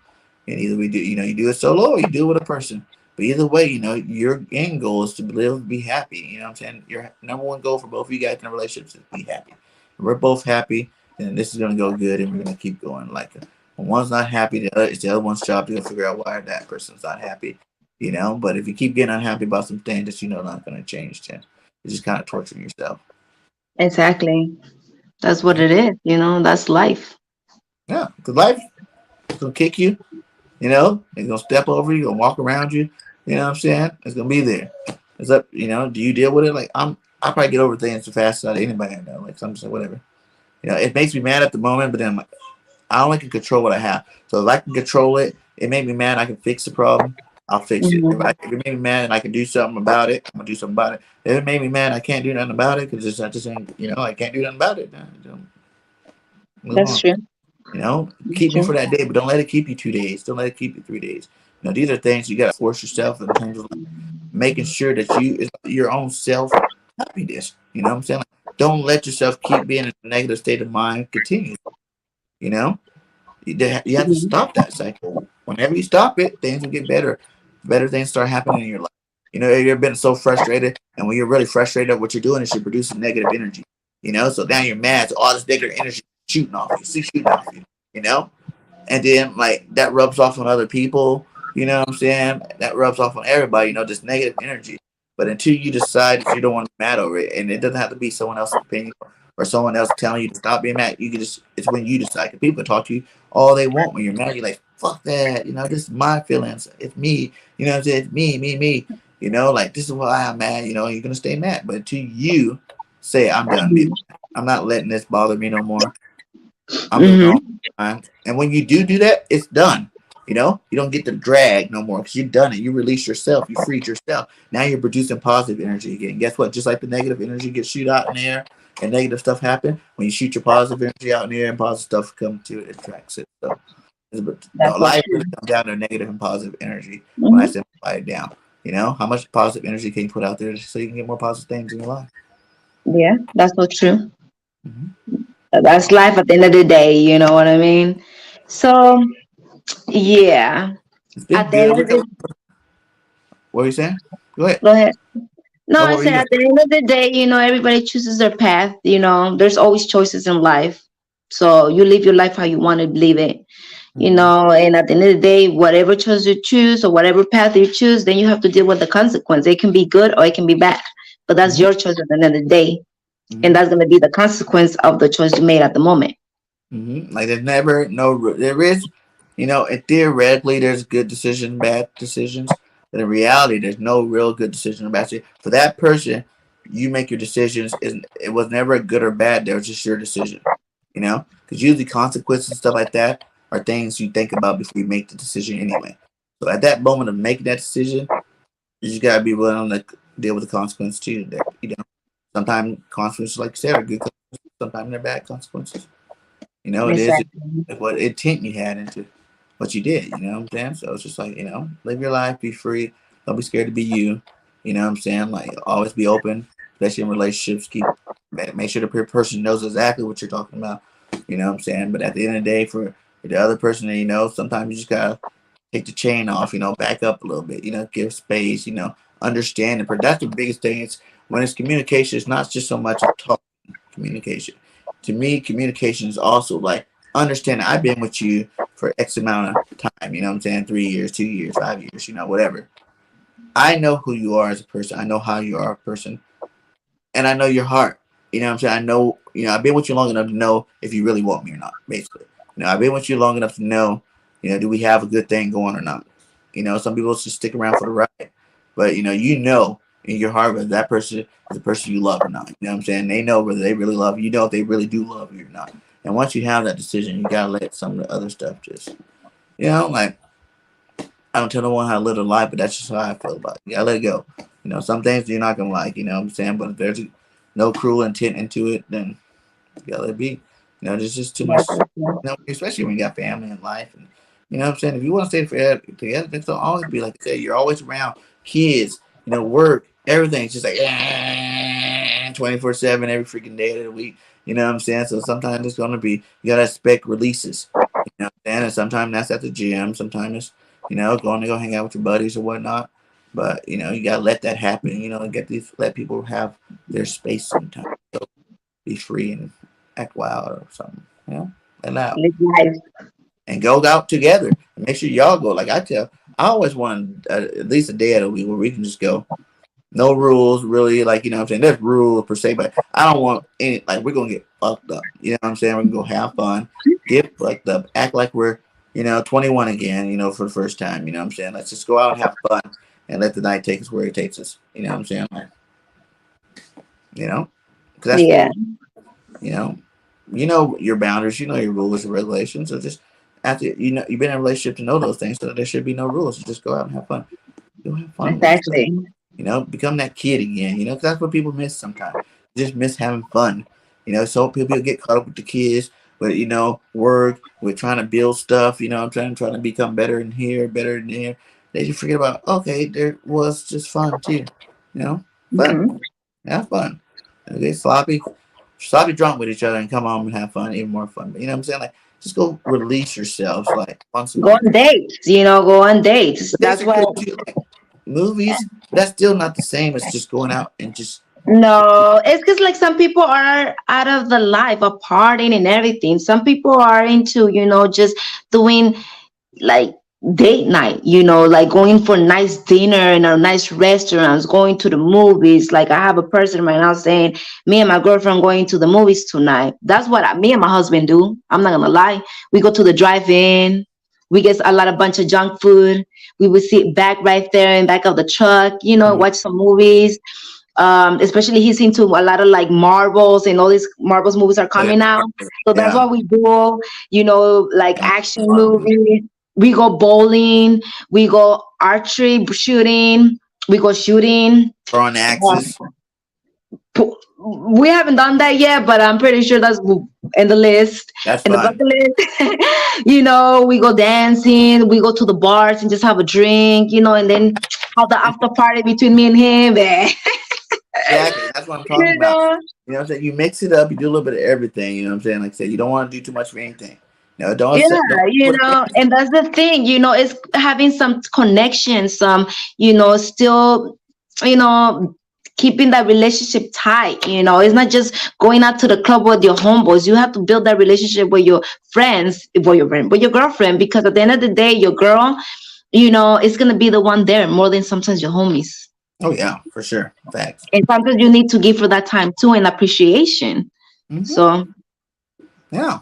either we do, you do it solo or you do it with a person. But either way, your end goal is to live, be happy. You know what I'm saying? Your number one goal for both of you guys in a relationship is to be happy. If we're both happy, then this is gonna go good, and we're gonna keep going. Like when one's not happy, it's the other one's job to go figure out why that person's not happy. But if you keep getting unhappy about some things that not gonna change, then You're just kind of torturing yourself. Exactly. That's what Yeah, it is. That's life. yeah. Because life is gonna kick you. It's gonna step over you, gonna walk around you. You know what I'm saying? It's gonna be there. It's up. Do you deal with it? Like I probably get over things as fast as anybody I know. Like some say whatever. It makes me mad at the moment, but then I'm like, I only can control what I have. So if I can control it, it made me mad. I can fix the problem. I'll fix it. If, Hmm. if it made me mad and I can do something about it, I'm gonna do something about it. If it made me mad, I can't do nothing about it because I just ain't. I can't do nothing about it. Move That's on. true. That's Keep me true. for that day, but don't let it keep you 2 days. Don't let it keep you 3 days. These are things you gotta force yourself in terms of like making sure that it's your own self happiness. You know what I'm saying? Like, don't let yourself keep being in a negative state of mind continue. You know, you have to Mhm. stop that cycle. Whenever you stop it, things will get better. Better things start happening in your life. You've ever been so frustrated, and when you're really frustrated, what you're doing is you're producing negative energy. So now you're mad. So all this negative energy shooting off you, shooting off you. You know, and then like that rubs off on other people. You know what I'm saying? That rubs off on everybody. This negative energy. But until you decide that you don't want to be mad over it, and it doesn't have to be someone else's opinion or someone else telling you to stop being mad, you can just it's when you decide. 'Cause people can talk to you all they want when you're mad. You're like, fuck that. This is my feelings. It's me. You know what I'm saying? It's me, me, me. Like this is why I'm mad. You're gonna stay mad. But until you say I'm done being mad. I'm not letting this bother me no more. I'm moving on. Hmm. And when you do that, it's done. You don't get the drag no more because you've done it. You release yourself. You freed yourself. Now you're producing positive energy again. Guess what? Just like the negative energy gets shoot out in the air and negative stuff happen, when you shoot your positive energy out in the air and positive stuff come to it, it attracts it. So That's so life true. really comes down to negative and positive energy when I Hmm. simplify it down. How much positive energy can you put out there so you can get more positive things in your life? Yeah, that's so true. Mm-hmm. That's life at the end of the day. You know what I mean? So, yeah. It's At been the end good. of the What are you saying? Go ahead. Go ahead. No, No, I what were you said going at the end of the day, everybody chooses their path. There's always choices in life. So you live your life how you want to live it. to And at the end of the day, whatever choice you choose or whatever path you choose, then you have to deal with the consequence. It can be good or it can be bad. But that's Mm-hmm. your choice at the end of the day. And Mm-hmm. that's going to be the consequence of the choice you made at the moment. Like there's never there is, and theoretically there's good decisions, bad decisions, but in reality there's no real good decision or bad decision. For that person, you make your decisions. Isn't it was never a good or bad. There was just your decision. Because usually consequences and stuff like that are things you think about before you make the decision anyway. So at that moment of making that decision, you just gotta be willing to deal with the consequences too. That sometimes consequences, like you said, are good. Sometimes they're bad consequences. It is Exactly. what intent you had into what you did. You know what I'm saying? So it's just like, live your life, be free. Don't be scared to be you. You know what I'm saying? Like, always be open, especially in relationships. Make sure the person knows exactly what you're talking about. You know what I'm saying? But at the end of the day, for the other person that sometimes you just gotta take the chain off. Back up a little bit. Give space. Understand it. But that's the biggest thing. It's when it's communication. It's not just so much of talk communication. To me, communication is also like understanding I've been with you for X amount of time, you know what I'm saying? 3 years, 2 years, 5 years, whatever. I know who you are as a person. I know how you are a person. And I know your heart. You know what I'm saying? I know, I've been with you long enough to know if you really want me or not, basically. I've been with you long enough to know, do we have a good thing going or not? Some people just stick around for the ride. But, in your heart whether that person is the person you love or not. You know what I'm saying? They know whether they really love you. You know if they really do love you or not. And once you have that decision, you got to let some of the other stuff just, like, I don't tell no one how to live their life, but that's just how I feel about it. You gotta let it go. Some things you're not gonna like, you know what I'm saying? But if there's no cruel intent into it, then you gotta let it be. There's just too much, That's so true. especially when you got family and life. And you know what I'm saying? If you want to stay together, things don't always be like I said. You're always around kids, work, everything. It's just like 24/7 every freaking day of the week. You know what I'm saying? So sometimes it's gonna be you gotta expect releases. You know what I'm saying? And sometimes that's at the gym. Sometimes it's going to go hang out with your buddies or whatnot. But you gotta let that happen. Let people have their space sometimes. So be free and act wild or something. Let out Live life. and go out together. And make sure y'all go. Like I always want at least a day of the week where we can just go. No rules, really. Like, you know what I'm saying? There's rules per se, but I don't want any, like, we're going to get fucked up. You know what I'm saying? We're going to go have fun, get fucked up, act like we're, 21 again, for the first time. You know what I'm saying? Let's just go out and have fun and let the night take us where it takes us. You know what I'm saying? Like, you know, because that's what, Yeah. you know, your boundaries, your rules and regulations. So just after, you've been in a relationship to know those things, so there should be no rules. Just go out and have fun. Go have fun with each other. Exactly. Become that kid again. 'Cause that's what people miss sometimes. Just miss having fun. So people get caught up with the kids, with work, with trying to build stuff. I'm trying to become better in here, better in there. They just forget about, okay, there was just fun too. Fun, Hmm. have fun. Okay, sloppy drunk with each other and come home and have fun, even more fun. But you know what I'm saying? Like, just go release yourselves, like once a Go month. on dates, go on dates. But dates That's are why. good too. Like movies, that's still not the same as just going out and just No, it's because like some people are out of the life of partying and everything. Some people are into, just doing like date night, like going for nice dinner in a nice restaurants, going to the movies. Like I have a person right now saying, me and my girlfriend going to the movies tonight. That's what me and my husband do. I'm not gonna lie. We go to the drive-in. We get a lot of bunch of junk food. We would sit back right there in back of the truck, mm, watch some movies. Especially he's into a lot of like Marvels and all these Marvels movies are yeah, coming out. So that's yeah, what we do, like yeah, action Marvel movie. movies. We go bowling, we go archery shooting, we go shooting. Throwing axes. We haven't done that yet, but I'm pretty sure that's in the list, That's in the fun. bucket list. We go dancing, we go to the bars and just have a drink, and then have the after party between me and him. Exactly. That's what I'm talking you about. know. You know what I'm saying? You mix it up, you do a little bit of everything, you know what I'm saying? Like I said, you don't want to do too much of anything. Yeah, Don't put and that's the thing, it's having some connection, some, still, you know, keeping that relationship tight. It's not just going out to the club with your homeboys. You have to build that relationship with your friends, with your girlfriend, because at the end of the day, your girl, is gonna be the one there more than sometimes your homies. Oh yeah, for sure. Facts. And sometimes you need to give her that time too and appreciation. Hmm. So Yeah.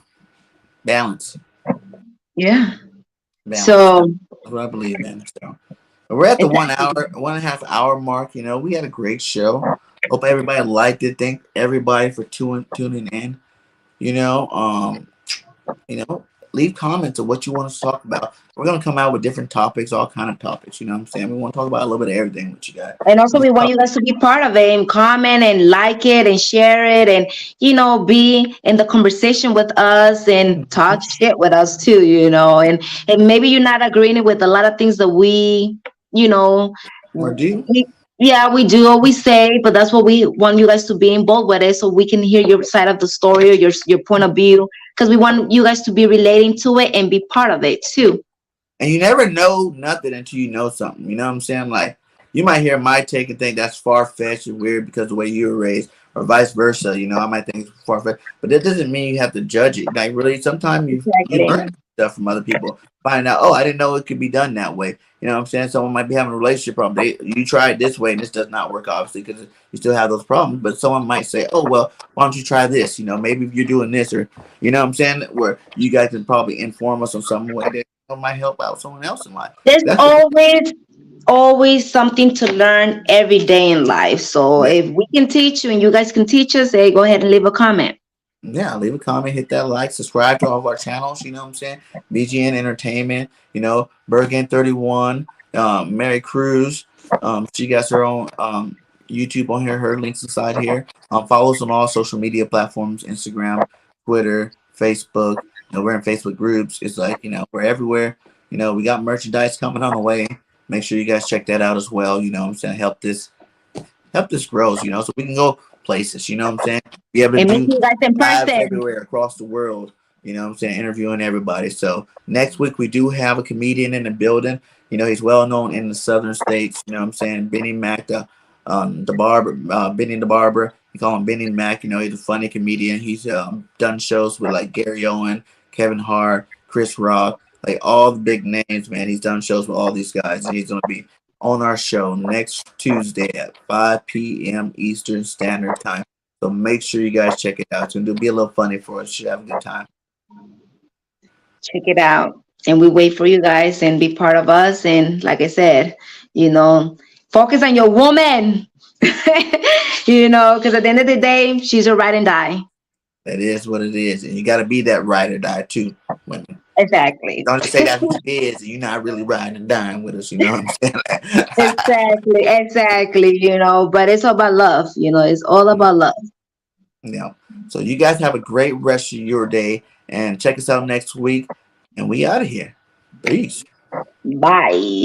Balance. yeah. Balance. So That's what I believe in. So we're at the 1 hour, 1.5 hour mark. We had a great show. Hope everybody liked it. Thank everybody for tuning in. You know, um, you know, leave comments of what you want us to talk about. We're gonna come out with different topics, all kind of topics. You know what I'm saying? We want to talk about a little bit of everything with you guys. And also, Just we want you guys to be part of it and comment and like it and share it and, be in the conversation with us and talk shit with us too, and maybe you're not agreeing with a lot of things that you know, or do. we, yeah, we do always say, but that's what we want you guys to be involved with it so we can hear your side of the story or your point of view because we want you guys to be relating to it and be part of it too. And you never know nothing until you know something. You know what I'm saying? Like, you might hear my take and think that's far fetched and weird because of the way you were raised, or vice versa. I might think it's far fetched, but that doesn't mean you have to judge it. Like, really, sometimes you Exactly. learn stuff from other people. Find out, oh, I didn't know it could be done that way. You know what I'm saying? Someone might be having a relationship problem. You try it this way and this does not work, obviously, because you still have those problems. But someone might say, oh, well, why don't you try this? Maybe if you're doing this, or you know what I'm saying, where you guys can probably inform us on some way that might help out someone else in life. There's That's what, always something to learn every day in life. So yeah, if we can teach you and you guys can teach us, hey, go ahead and leave a comment. yeah. Leave a comment, hit that like, subscribe to all of our channels. You know what I'm saying? BGN Entertainment. Bergen 31. Mary Cruz. She got her own YouTube on here. Her links inside here. Follow us on all social media platforms: Instagram, Twitter, Facebook. We're in Facebook groups. It's like we're everywhere. We got merchandise coming on the way. Make sure you guys check that out as well. You know what I'm saying? Help this grows, so we can go places, you know what I'm saying? Be able to And meet do you guys in lives person. everywhere across the world, you know what I'm saying? Interviewing everybody. So next week we do have a comedian in the building. He's well known in the southern states, you know what I'm saying? Benny Mac, the barber, Benny the barber. We call him Benny Mac. He's a funny comedian. He's done shows with like Gary Owen, Kevin Hart, Chris Rock, like all the big names, man. He's done shows with all these guys, and he's gonna be on our show next Tuesday at 5 p.m. Eastern Standard Time. So make sure you guys check it out. It's going to be a little funny for us. You should have a good time. Check it out. And we wait for you guys and be part of us. And like I said, you know, focus on your woman. Because at the end of the day, she's a ride and die. That is what it is. And you got to be that ride or die too. Women. Exactly. Don't just say that's what it is. And you're not really riding and dying with us. You know what I'm saying? Exactly. But it's all about love. It's all about love. Yeah. So you guys have a great rest of your day and check us out next week. And we out of here. Peace. Bye.